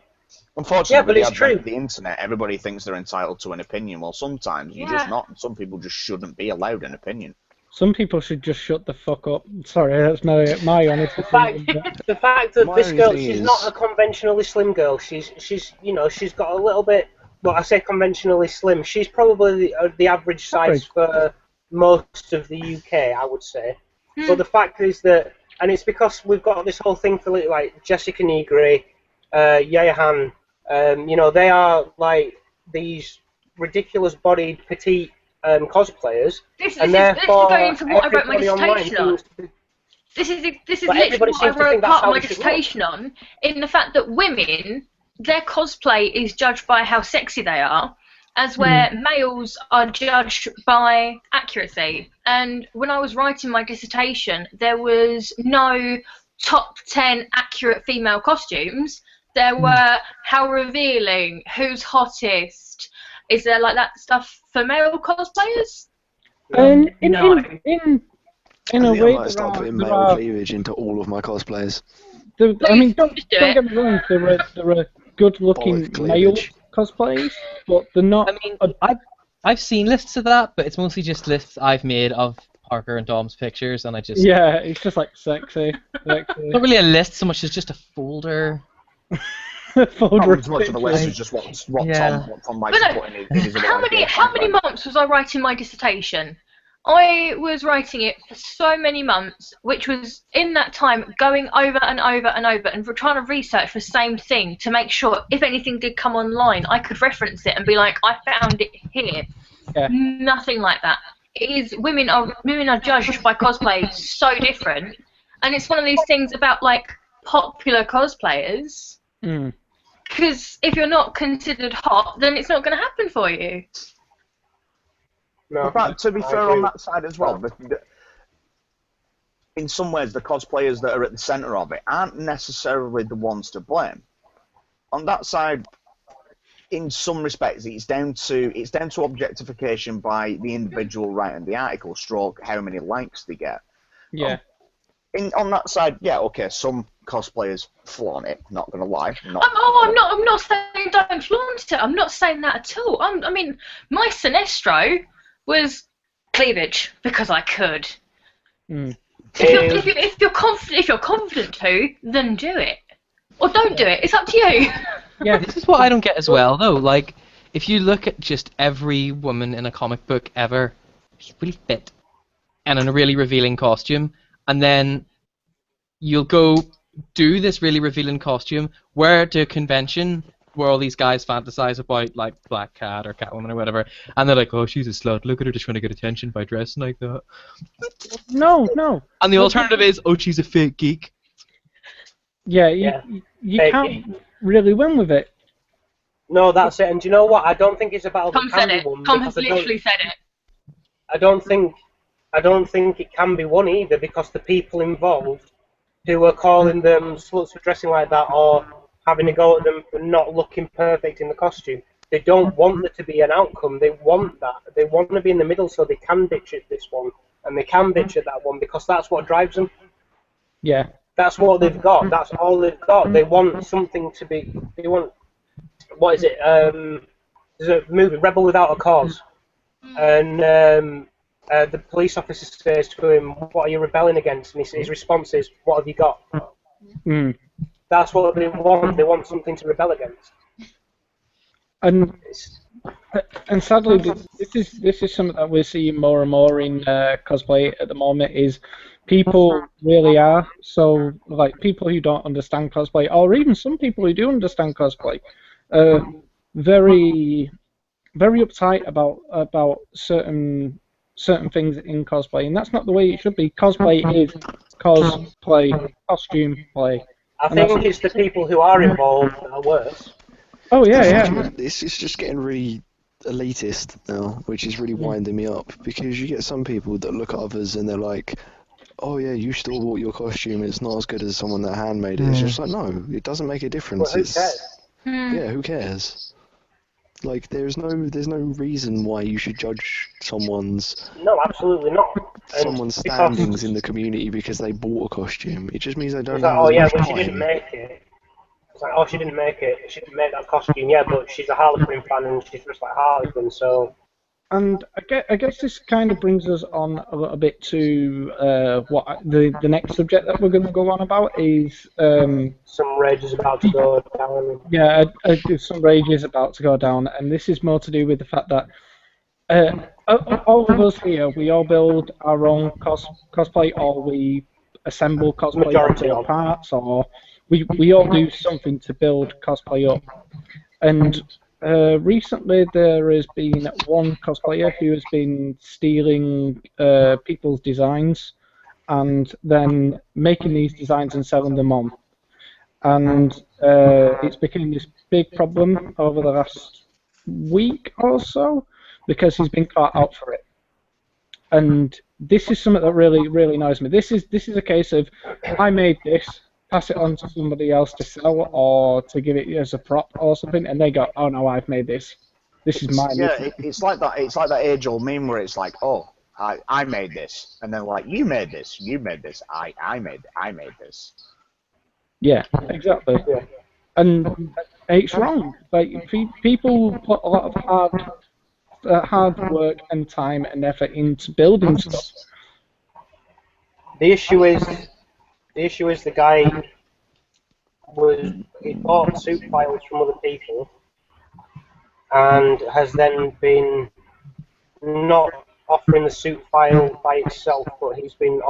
Unfortunately, Yeah, but it's true. The internet, everybody thinks they're entitled to an opinion. Well, sometimes you're just not. Some people just shouldn't be allowed an opinion. Some people should just shut the fuck up. Sorry, that's my honest opinion. The fact that this girl, she's not a conventionally slim girl. She's got a little bit. Well, I say conventionally slim. She's probably the average size for most of the UK, I would say. But the fact is that, and it's because we've got this whole thing for like Jessica Negri, Yaya Han. They are like these ridiculous-bodied, petite cosplayers, This and is therefore going into what I wrote my everybody online dissertation on. seems to- This is But literally everybody what I seems to wrote think that's part of how my it should dissertation on, in the fact that women, their cosplay is judged by how sexy they are, as where males are judged by accuracy. And when I was writing my dissertation, there was no top 10 accurate female costumes. There were how revealing, who's hottest. Is there like that stuff for male cosplayers? And in a I think way, I might start putting there male are. cleavage into all of my cosplays. I mean, don't Just do get it. me wrong. There are good-looking Bollock male cleavage. cosplays, but they're not. I mean, I've seen lists of that, but it's mostly just lists I've made of Parker and Dom's pictures, and I just Yeah, it's just like sexy. not really a list so much as just a folder. Folder Not of as much of a pictures. list as just what Yeah. Tom likes But to no, put in his How many months was I writing my dissertation? I was writing it for so many months, which was in that time going over and over and over and trying to research the same thing to make sure if anything did come online, I could reference it and be like, I found it here. Yeah. Nothing like that. It is women are judged by cosplay so different, and it's one of these things about like popular cosplayers. Mm. Because if you're not considered hot, then it's not going to happen for you. No. But to be I fair agree. on that side as well, in some ways the cosplayers that are at the centre of it aren't necessarily the ones to blame. On that side, in some respects, it's down to objectification by the individual writing the article, stroke how many likes they get. Yeah. On that side, yeah, okay, some cosplayers flaunt it. Not gonna lie. I'm not saying don't flaunt it. I'm not saying that at all. I mean, my Sinestro was cleavage because I could. Mm. If you're confident to, then do it, or don't do it. It's up to you. Yeah. This is what I don't get as well, though. Like, if you look at just every woman in a comic book ever, she's really fit and in a really revealing costume, and then you'll go do this really revealing costume, wear to a convention where all these guys fantasize about, like, Black Cat or Catwoman or whatever, and they're like, oh, she's a slut, look at her just trying to get attention by dressing like that. No. And the alternative is, oh, she's a fake geek. Yeah, Yeah. you Fake can't really win with it. No, that's it. And do you know what? I don't think it's about Tom the said can it. be one. Tom because has literally said it. I don't think it can be one either because the people involved who are calling them sluts for dressing like that or having a go at them for not looking perfect in the costume, they don't want there to be an outcome. They want that. They want to be in the middle so they can bitch at this one and they can bitch at that one because that's what drives them. Yeah. That's what they've got. That's all they've got. They want something to be. They want. What is it? There's a movie, Rebel Without a Cause, and the police officer says to him, "What are you rebelling against?" And his response is, "What have you got?" Mm. That's what they want. They want something to rebel against. And sadly, this is something that we're seeing more and more in cosplay at the moment. Is people really are so like people who don't understand cosplay, or even some people who do understand cosplay, very uptight about certain things in cosplay, and that's not the way it should be. Cosplay is cosplay, costume play. I think it's the people who are involved that are worse. Oh yeah. It's just getting really elitist now, which is really winding me up because you get some people that look at others and they're like, oh yeah, you still bought your costume, it's not as good as someone that handmade it. It's just like, no, it doesn't make a difference. Well, who cares? Yeah, who cares? Like, there's no reason why you should judge someone's No, absolutely not. And standings in the community because they bought a costume. It just means they don't it's like, have oh as yeah, much well she time. didn't make it. It's like, oh, she didn't make it. She didn't make that costume. Yeah, but she's a Harlequin fan and she's just like Harlequin, so. And I guess this kind of brings us on a little bit to what the next subject that we're going to go on about is Some rage is about to go down. yeah, some rage is about to go down, and this is more to do with the fact that all of us here, we all build our own cosplay, or we assemble cosplay Majority into of. parts, or we all do something to build cosplay up. And recently there has been one cosplayer who has been stealing people's designs and then making these designs and selling them on. And it's become this big problem over the last week or so because he's been caught out for it. And this is something that really annoys me. This is a case of I made this, pass it on to somebody else to sell or to give it as a prop or something, and they go, oh no, I've made this. This is mine. Yeah, it's like that. It's like that age-old meme where it's like, oh, I made this, and then like you made this, I made this. Yeah, exactly. Yeah. And it's wrong. Like people put a lot of hard work and time and effort into building stuff. The issue is the guy he bought suit files from other people and has then been not offering the suit file by itself, but he's been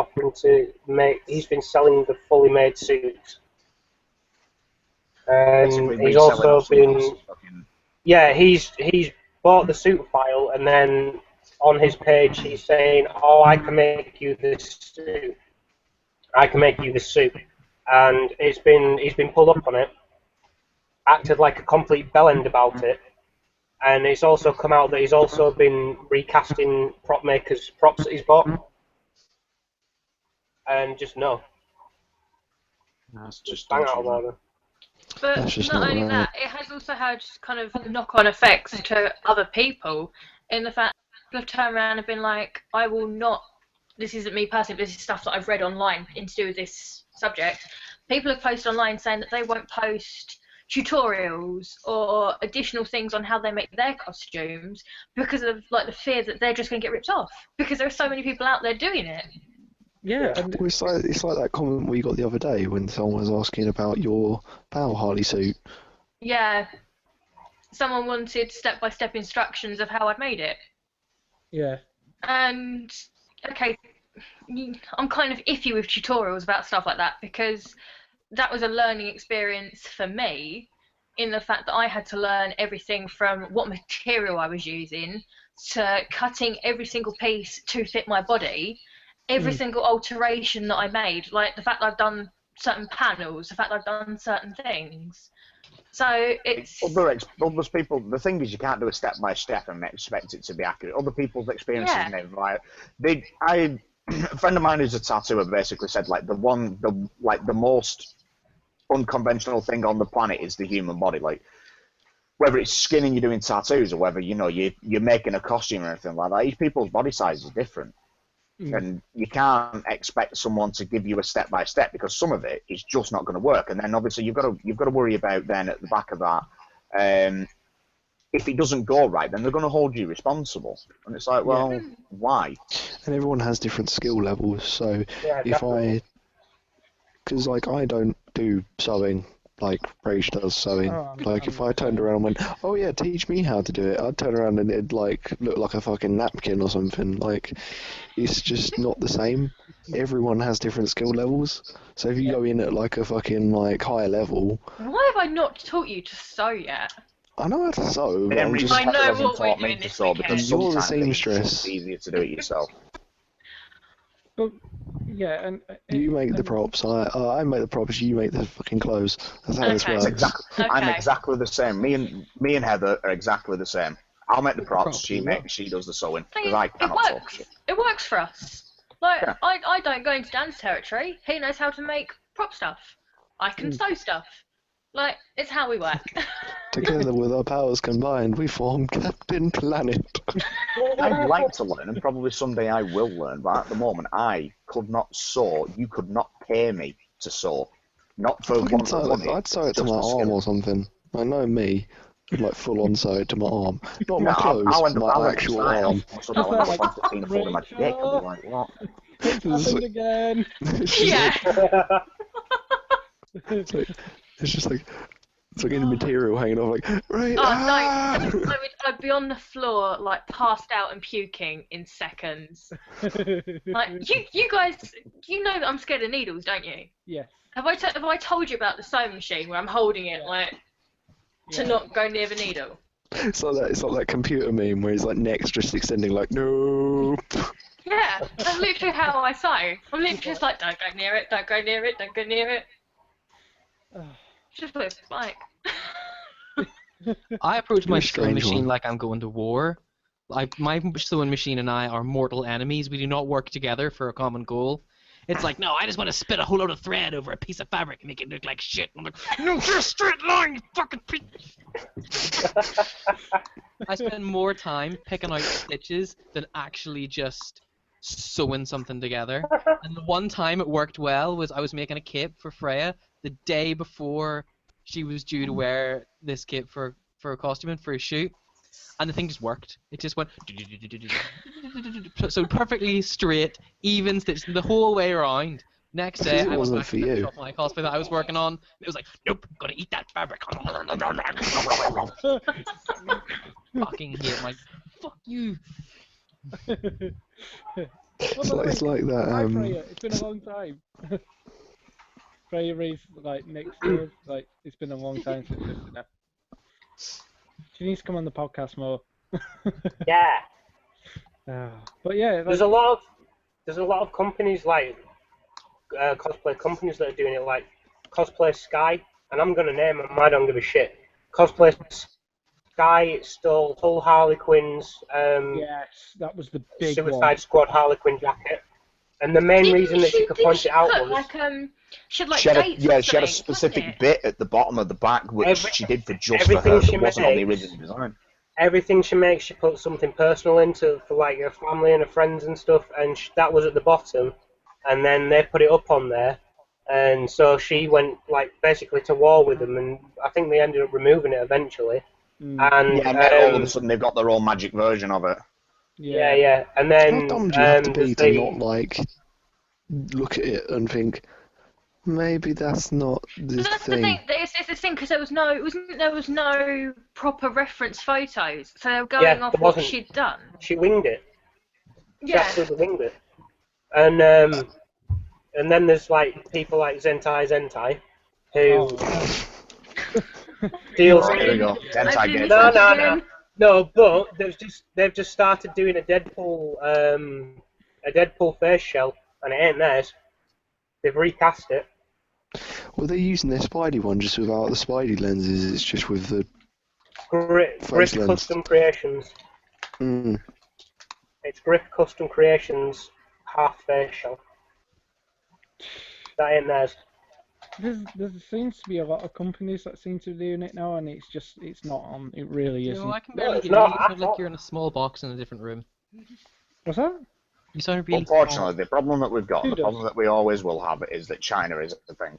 selling the fully made suits. And Basically he's also reselling been someone's fucking- he's bought the suit file, and then on his page he's saying, "Oh, I can make you this suit. I can make you this suit," and he's been pulled up on it, acted like a complete bellend about it, and it's also come out that he's also been recasting prop makers' props that he's bought, and just no, That's just just bang out dodgy, of order. But That's just not not only right. that, it has also had kind of knock-on effects to other people in the fact that people have turned around and been like, I will not, this isn't me personally, but this is stuff that I've read online in to do with this subject. People have posted online saying that they won't post tutorials or additional things on how they make their costumes because of like the fear that they're just going to get ripped off because there are so many people out there doing it. Yeah, and Well, it's like that comment we got the other day when someone was asking about your Power Harley suit. Yeah. Someone wanted step-by-step instructions of how I'd made it. yeah. And, okay, I'm kind of iffy with tutorials about stuff like that because that was a learning experience for me in the fact that I had to learn everything from what material I was using to cutting every single piece to fit my body, every single alteration that I made, like the fact that I've done certain panels, the fact that I've done certain things. So it's... Others people, the thing is you can't do a step by step and expect it to be accurate. Other people's experiences, Yeah. and like a friend of mine who's a tattooer basically said like the most unconventional thing on the planet is the human body. Like whether it's skin and you're doing tattoos or whether you're making a costume or anything like that, each people's body size is different. And you can't expect someone to give you a step by step because some of it is just not going to work. And then obviously you've got to worry about then at the back of that, if it doesn't go right, then they're going to hold you responsible. And it's like, well, why? And everyone has different skill levels, so Yeah, if definitely. because like I don't do sewing like Rage does sewing. Like if I turned around and went, "Oh yeah, teach me how to do it," I'd turn around and it'd like look like a fucking napkin or something. Like it's just not the same. Everyone has different skill levels. So if you go in at like a fucking like higher level, Why have I not taught you to sew yet? I know how to sew. But I'm Memory just, I know hasn't what we're taught me doing to this sew weekend. because You're the sometimes it's seamstress. just easier to do it yourself. But yeah, and you make the props. I make the props. You make the fucking clothes. That's how this Okay. works. Exactly. I'm Okay. exactly the same. Me and Heather are exactly the same. I'll make the props. Props as well. She does the sewing Thing because is, I it cannot sew works. shit. It works for us. Like Yeah. I don't go into Dan's territory. He knows how to make prop stuff. I can sew stuff. Like it's how we work. Together with our powers combined, we form Captain Planet. I'd like to learn, and probably someday I will learn, but at the moment I could not sew. You could not pay me to sew. Not for want of money. I'd sew it to just my for arm skill. or something. I know me. I'd like full on sew it to my arm. Not my No, clothes, I'll end my up actual trying. arm. So I'll end up onto the scene folding my dick and Rachel. be like, what? it's happened again. Yeah. It's just like it's like any material hanging off. Like right. Oh ah! no! I'd be on the floor like passed out and puking in seconds. Like you guys, you know that I'm scared of needles, don't you? Yes. Have I told you about the sewing machine where I'm holding it like to not go near the needle? It's like that computer meme where he's like necks just extending. Like no. Yeah, that's literally how I sew. I'm literally just like, don't go near it, don't go near it, don't go near it. Just like. I approach my You're a sewing strange machine one. like I'm going to war. Like my sewing machine and I are mortal enemies. We do not work together for a common goal. It's like, no, I just want to spit a whole load of thread over a piece of fabric and make it look like shit. I'm like, no, just straight line, you fucking piece. I spend more time picking out stitches than actually just sewing something together. And the one time it worked well was I was making a cape for Freya the day before she was due to wear this cape for a costume for a shoot. And the thing just worked. It just went so perfectly straight, even stitched the whole way around. Next day, It I went wasn't back for to the you. shop my cosplay that I was working on. It was like, nope, gotta eat that fabric. Fucking hate my. Fuck you. It's like that. Hi, Freya. It's been a long time. Freya is like next year. Like it's been a long time since we've seen her. She needs to come on the podcast more. Yeah. But yeah, There's a lot of companies like cosplay companies that are doing it, like Cosplay Sky, and I'm gonna name them. I don't give a shit. Cosplay Sky stole full Harley Quinn's yes, that was the big Suicide one. Squad Harley Quinn jacket, and the main reason that she could point it out was She had like She had dates a, or yeah, she had a something, wasn't specific it? bit at the bottom of the back which she did for just for everything her. she That wasn't on the makes- original design. everything she makes, she puts something personal into for like her family and her friends and stuff, and that was at the bottom, and then they put it up on there, and so she went like basically to war with them, and I think they ended up removing it eventually. And Yeah, and then all of a sudden they've got their own magic version of it. yeah, and then How dumb do you have to be there's to the- not like look at it and think maybe that's not the That's thing? the thing. It's the thing because there was no proper reference photos, so they were going Yeah, off there what wasn't. she'd done. She winged it. She Yeah. absolutely winged it. And then there's like people like Zentai, who deals. There we go. I've Zentai been game. listening. No, but they've just started doing a Deadpool face shell, and it ain't theirs. They've recast it. Well, they're using their Spidey one just without the Spidey lenses. It's just with the. Griff Face lens. Custom Creations. Mm. It's Griff Custom Creations half face shell. That ain't theirs. There seems to be a lot of companies that seem to be doing it now, and it's not on. It really isn't. No, I can No, barely it's hear you. not. You sound like you're in a small box in a different room. What's that? You sound really Unfortunately, the problem that we've got, Who the does? problem that we always will have, is that China is the thing.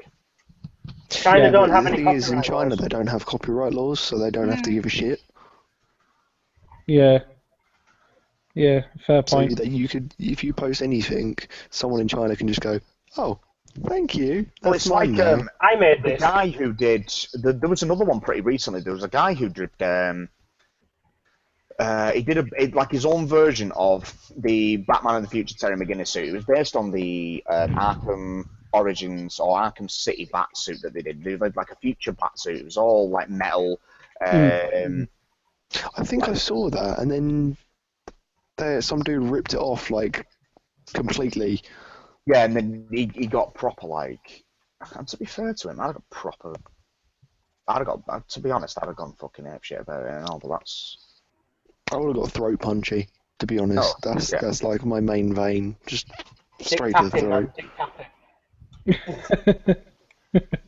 China Yeah, don't But have the any thing is, in copyright China, laws. they don't have copyright laws, so they don't have to give a shit. Yeah. Yeah, fair So point. that you could, if you post anything, someone in China can just go, "Oh, thank you." Well, That's it's like mine now." I made the this. guy who did. There was another one pretty recently. There was a guy who did. He did like his own version of the Batman of the Future Terry McGinnis suit. It was based on the Arkham Origins or Arkham City bat suit that they did. They did like a future bat suit. It was all like metal. I think I saw that, and then some dude ripped it off like completely. Yeah, and then he got proper like. And to be fair to him, to be honest, I'd have gone fucking apeshit about it and all, but that's. I would have got throat punchy, to be honest. Oh, yeah. That's like my main vein, just Dick straight to the tapping, man. throat, Dick tapping.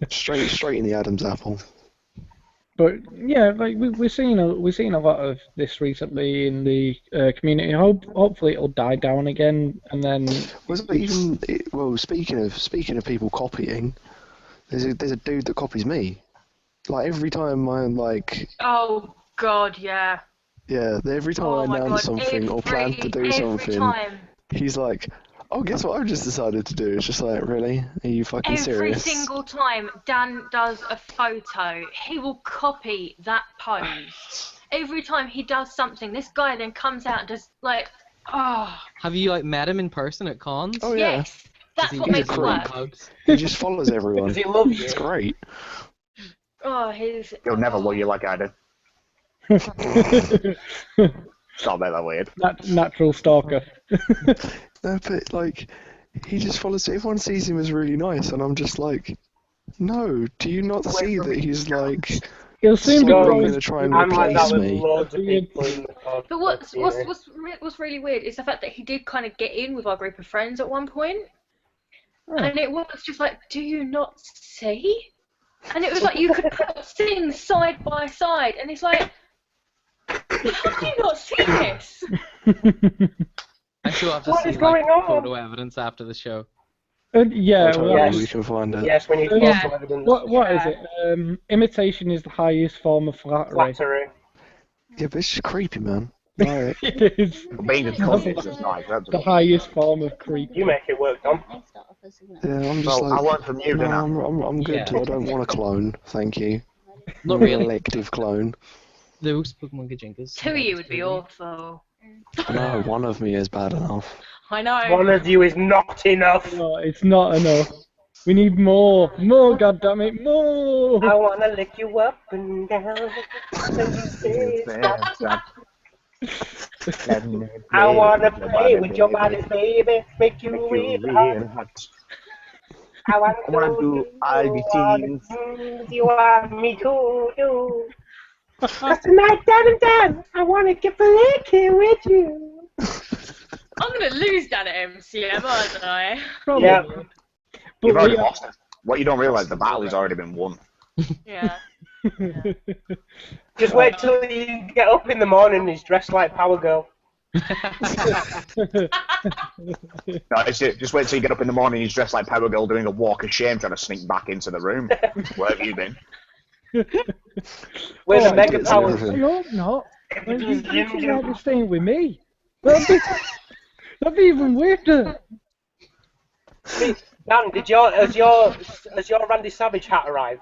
straight in the Adam's apple. But yeah, like we're seeing a lot of this recently in the community. Hopefully it'll die down again, and then Well, speaking of people copying, there's a dude that copies me. Like every time Oh God, yeah. every time Oh I my announce God, something or plan to do every something, time. he's like, "Oh, guess what I've just decided to do?" It's just like, really? Are you fucking Every serious? single time Dan does a photo, he will copy that pose. Every time he does something, this guy then comes out and does like, Have you like met him in person at cons? Oh yeah. yes, that's Does what he makes give it you work. hugs? He just follows everyone. Because he loves you. It's great. Oh, his. He'll never love you like I did. Stop that weird. natural stalker. No, but like, he just follows. Everyone sees him as really nice, and I'm just like, no. Do you not see that he's like He'll soon be slowly growing. gonna try and I'm like that replace with me? loads of people in the cosplay But what's community. really weird is the fact that he did kind of get in with our group of friends at one point, and it was just like, do you not see? And it was like you could put things side by side, and it's like, how do you not see this? I still have to What see is going like on? photo evidence after the show. Yeah, Totally, well, Yes. we can find it. Yes, when you Yeah. photo evidence. what is it? Imitation is the highest form of flattery. Flattery. Yeah, but it's just creepy, man. Like, It is Being a cunt is just nice. That's the highest form of creep. You make it work, Dom. yeah, I'm just Well, I like, learned from you, no, didn't I? I'm good. Yeah. I don't want a clone, thank you. Not really. Elective clone. Those Pokemon Gajinkas. Two of you would be awful. No, one of me is bad enough. I know. One of you is not enough. No, it's not enough. We need more. More, goddammit, more! I wanna lick you up and down. So you say stop. I wanna play with your body, baby. Make you real hot. I wanna do all the things you want me to do. 'Cause tonight, Dan, I wanna get flicky with you. I'm gonna lose that at MCM, aren't I? Probably. Yeah. But You've already we lost it. What you don't realise, the battle has already been won. Yeah. Just wait till you get up in the morning and he's dressed like Power Girl. No, it's it. Just wait till you get up in the morning. He's dressed like Power Girl doing a walk of shame, trying to sneak back into the room. Where have you been? Where's the Oh, mega it's power? everything. I hope not. You might be staying with me. That'd be even weirder. Dan, has your Randy Savage hat arrived?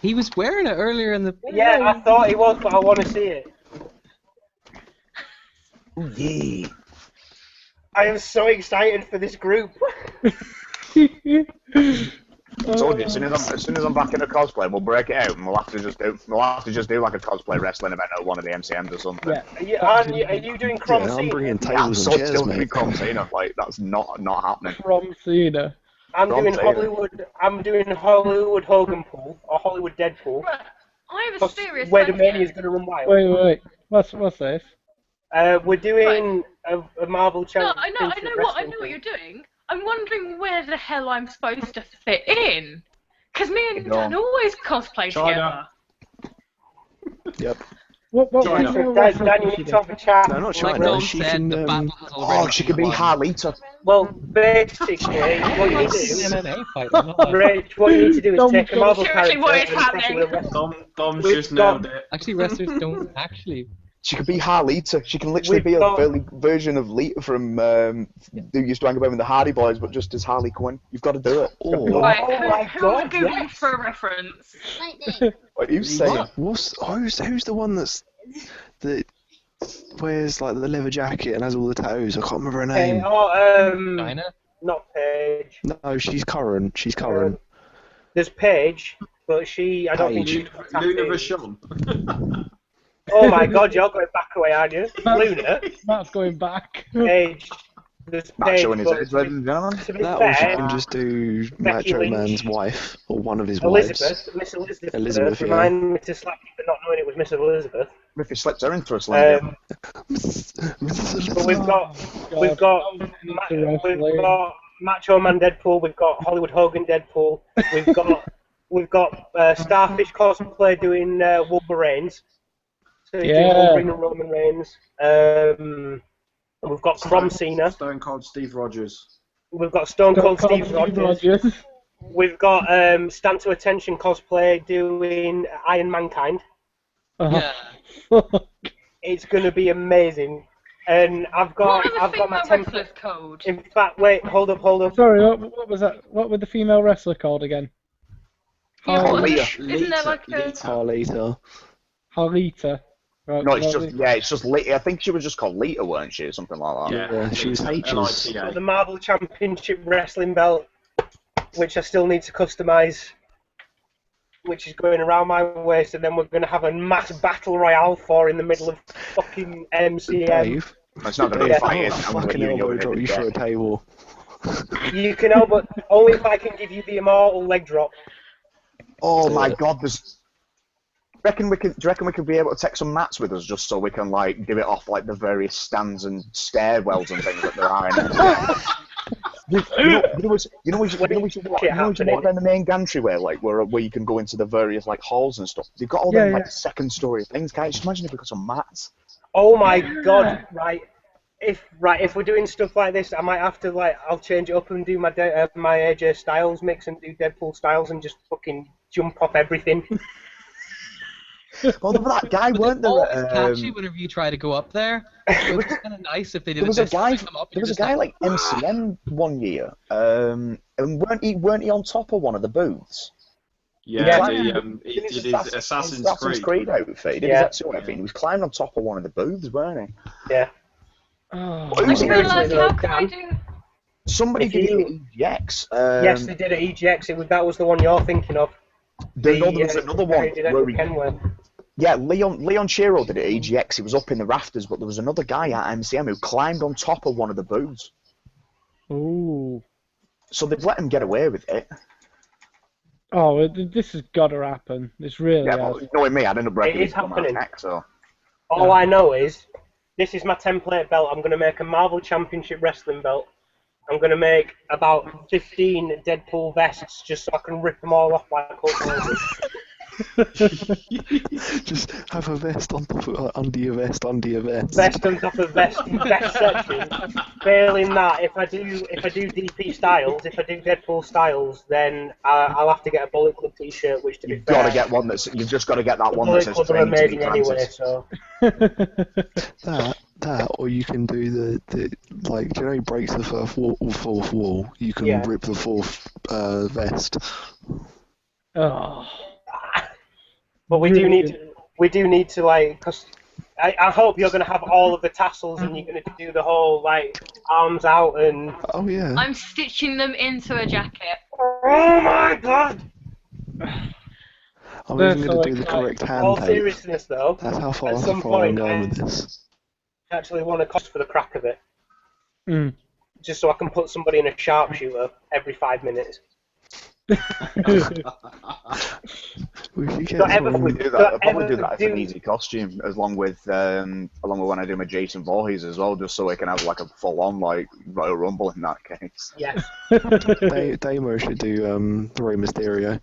He was wearing it earlier in the. Yeah, I thought he was, but I want to see it. Yeah. I am so excited for this group. I told you, as soon as I'm back into cosplay, we'll break it out and we'll have to just do like a cosplay wrestling event at one of the MCMs or something. Yeah. Are you doing Crom Yeah, I'm Cena? bringing Yeah, I'm tables so and chairs, still doing mate. Crom Cena. Like that's not happening. From Cena. I'm Crom doing Cena. Hollywood. I'm doing Hollywood Hogan Pool or Hollywood Deadpool. Right. I have a serious Where the question. Mania is going to run wild. Wait. What's this? We're doing a Marvel No, challenge. I know what you're doing. I'm wondering where the hell I'm supposed to fit in. Because me and Dan always cosplay China. together. Yep. What China. female Dan, wrestler you could she need be? to have a chat. No, not Like China. Dom She said, can. the battle has already Oh, she could be won. Harlita. Well, basically, what you need to She's do, an MMA fighter, not a... Rich, what you need to do is Dom, take a Dom, Marvel seriously, character what and is cross it happening? with a wrestler. Dom's We've just got- nailed it. Actually, wrestlers don't actually... She could be Harlita. She can literally We've be a got- early version of Lita from who used to hang about with the Hardy Boys, but just as Harley Quinn. You've got to do it. Or Right, Oh my who am I God, googling yes. for a reference? What are you saying? who's the one that wears like the leather jacket and has all the tattoos? I can't remember her name. China? Not Paige. No, she's current. She's current. There's Paige, but I don't think Paige. she's Luna Vachon. Oh my God, you're going back away, aren't you? Luna, Matt's going back. Paige. There's Not Paige, showing his but age, ladies and gentlemen. to be That or she fair, can just do Macho Lynch. Man's wife or one of his wives. Miss Elizabeth. Elizabeth, yeah. Remind me to slap you for not knowing it was Miss Elizabeth. If you slipped her into a slim. But we've got Macho Man Deadpool. We've got Hollywood Hogan Deadpool. We've got Starfish Cosplay doing Wolverines. So he's doing Wolverine and Roman Reigns. We've got Crom Cena. Stone Cold Steve Rogers. We've got Stone Cold Steve Rogers. We've got Stand to Attention Cosplay doing Iron Mankind. Yeah. It's going to be amazing. And I've got my female template. wrestler's code? In fact, wait, hold up. Sorry, what was that? What was the female wrestler called again? Yeah, Oh, what- Lita. Isn't there like a... Harlita. Harlita. Right, No, it's just Lita. I think she was just called Lita, weren't she? Something like that. Yeah, she was H's. Got the Marvel Championship Wrestling belt, which I still need to customise, which is going around my waist, and then we're going to have a mass battle royale in the middle of fucking MCM. Dave, It's not going to be Yeah. a fight. I'll I'm gonna fucking give you elbow a drop you through a table. You can help, but only if I can give you the immortal leg drop. Oh my God! Do you reckon we could be able to take some mats with us just so we can like give it off like the various stands and stairwells and things that there are in it? You know, we should walk down the main gantry like where you can go into the various like halls and stuff. They've got all them like second story things, guys. Just imagine if we got some mats. Oh my God! Right, if we're doing stuff like this, I might have to I'll change it up and do my my AJ Styles mix and do Deadpool Styles and just fucking jump off everything. Well, there was that guy, weren't there? Always catchy whenever you try to go up there. It was kind of nice if they did. There was a guy like MCM one year, and weren't he on top of one of the booths? Yeah, he did his Assassin's Creed outfit. He did his Ezio outfit. He was climbing on top of one of the booths, weren't he? Yeah. I just realised how can I do? Somebody did it at EGX. Yes, they did at EGX. That was the one you're thinking of. There was another one where yeah, Leon Shiro did it at EGX. He was up in the rafters, but there was another guy at MCM who climbed on top of one of the booths. Ooh. So they've let him get away with it. Oh, this has got to happen. This really has. Well, knowing me, I'd end up breaking his neck, so. All I know is, this is my template belt. I'm going to make a Marvel Championship Wrestling belt. I'm going to make about 15 Deadpool vests just so I can rip them all off like Hulk. Just have a vest on top of under your vest. Vest on top of vest section. Failing that, if I do DP Styles, if I do Deadpool Styles, then I'll have to get a Bullet Club T-shirt. Which to be fair, got to get one you've just got to get that one that says Bullet Club are amazing anyway. So that, or you can do the like, do you know, he breaks the fourth wall. You can rip the fourth vest. Oh. But we do need to like, because I hope you're going to have all of the tassels and you're going to do the whole like arms out and. Oh yeah. I'm stitching them into a jacket. Oh my god! I'm even going to do the correct hand all tape. Seriousness though. That's how far I'm going with this. I actually want to cost for the crack of it. Mm. Just so I can put somebody in a sharpshooter every 5 minutes. I'll probably do that as an easy costume, along with when I do my Jason Voorhees as well, just so I can have like a full-on like Royal Rumble in that case. Yes. Damo should do Rey Mysterio.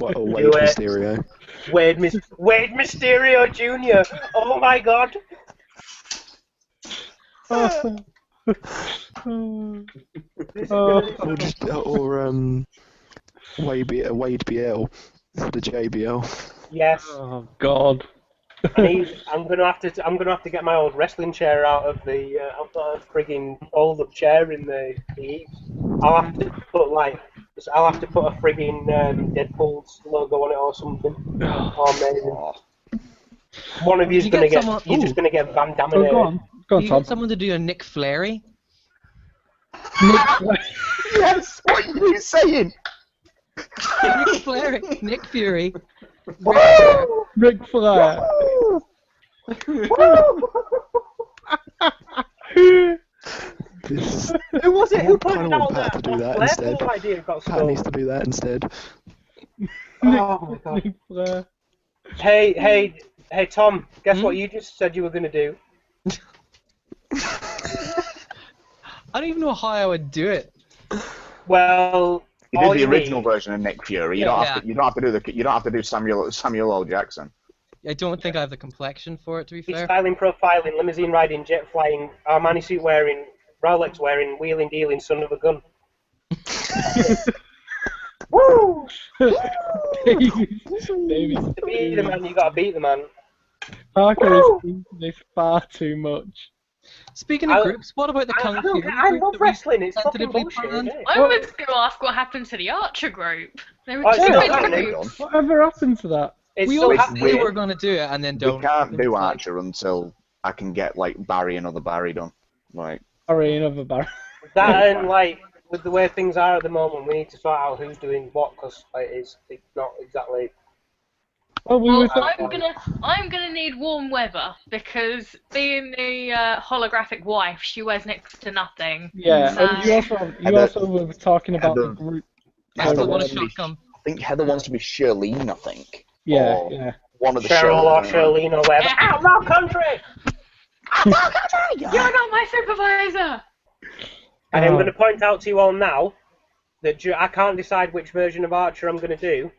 Or Wade Do it. Mysterio. Wade Mysterio Jr. Oh my god. Wade BL for the JBL. Yes. Oh God. I'm gonna have to get my old wrestling chair out of the. I've got a frigging fold-up chair in the eaves. I'll have to put a frigging Deadpool's logo on it or something. Oh, amazing. One of you's gonna get. You're just gonna get Van Damme. Go on, You Tom. get someone to do a Nick Fleury. Yes, what are you saying? Nick Fleury. Nick Fury. Ric Flair. Who was it? Who put I it want out Pat there? to do that Flair instead. thought idea got Pat stolen. needs to do that instead. Oh my god. Ric Flair. Hey, Tom. Guess what you just said you were gonna do? I don't even know how I would do it. Well, You all did the you original need- version of Nick Fury. You don't have to do Samuel L. Jackson. I don't think I have the complexion for it, to be fair. Styling, profiling, limousine riding, jet flying, Armani suit wearing, Rolex wearing, wheeling dealing, son of a gun. Woo! Baby. To beat the man, you gotta beat the man. Parker is into this far too much. Speaking of groups, what about the Kung Fury I group love that we wrestling, it's fucking tentatively bullshit, planned? isn't it? I was going to ask what happened to the Archer group. They were Oh, it's two not in happening. groups. Whatever happened to that? It's We so always happy. say we're going to do it and then don't. We can't do It's like- Archer until I can get like another Barry done. Like, Sorry, another bar. That and like with the way things are at the moment, we need to sort out who's doing what because like, it's not exactly. Well, we Well, were I'm gonna need warm weather because being the holographic wife, she wears next to nothing. yeah, So- and you also were talking about the group. I still Heather want a wants to be- shotgun. I think Heather wants to be Shirlene. I think. Yeah, Or yeah. One of the Cheryl or Shirlene. Charlene or whatever. Outlaw country! You're not my supervisor. And I'm going to point out to you all now that I can't decide which version of Archer I'm going to do.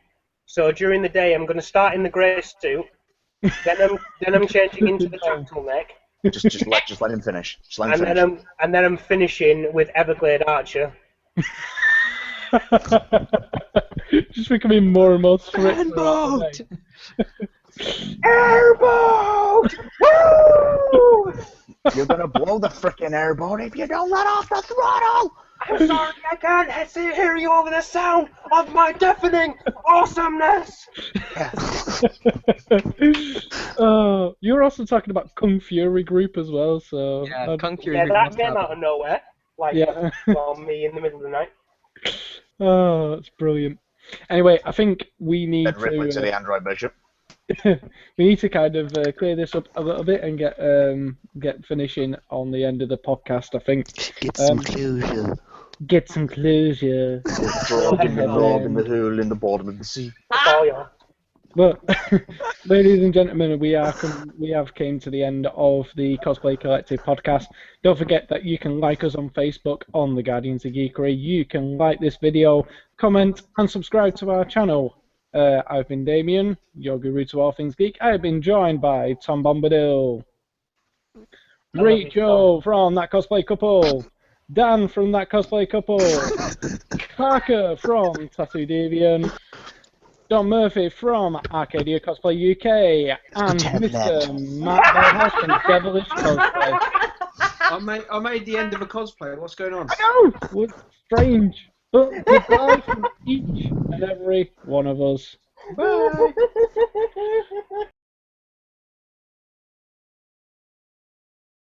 So during the day, I'm going to start in the grey suit. Then I'm changing into the turtleneck. Just let him finish. Just let him finish. And then I'm finishing with Everglade Archer. Just becoming more and more strict. Airboat! Airboat! Woo! You're gonna blow the frickin' airboat if you don't let off the throttle! I'm sorry, I can't hear you over the sound of my deafening awesomeness! You're also talking about Kung Fury Group as well, so... Yeah, Kung Fury Yeah, Group that must came have out it. of nowhere. Like, Yeah. well, me in the middle of the night. Oh, that's brilliant. Anyway, I think we need Then Ripley to to... the Android version. we need to kind of clear this up a little bit and get finishing on the end of the podcast, I think. Get some closure. Get some closure. Frog in the log in the hole in the bottom of the sea. Oh, yeah. But, ladies and gentlemen, we have came to the end of the Cosplay Collective podcast. Don't forget that you can like us on Facebook on the Guardians of Geekery. You can like this video, comment, and subscribe to our channel. I've been Damien, your guru to all things geek. I have been joined by Tom Bombadil, Rachel from That Cosplay Couple, Dan from That Cosplay Couple, Parker from Tattoo Deviant, Don Murphy from Arcadia Cosplay UK, and Mr. Matt Bellhouse from Devilish Cosplay. I made the end of a cosplay. What's going on? I know! What's strange? But goodbye from each and every one of us. Bye!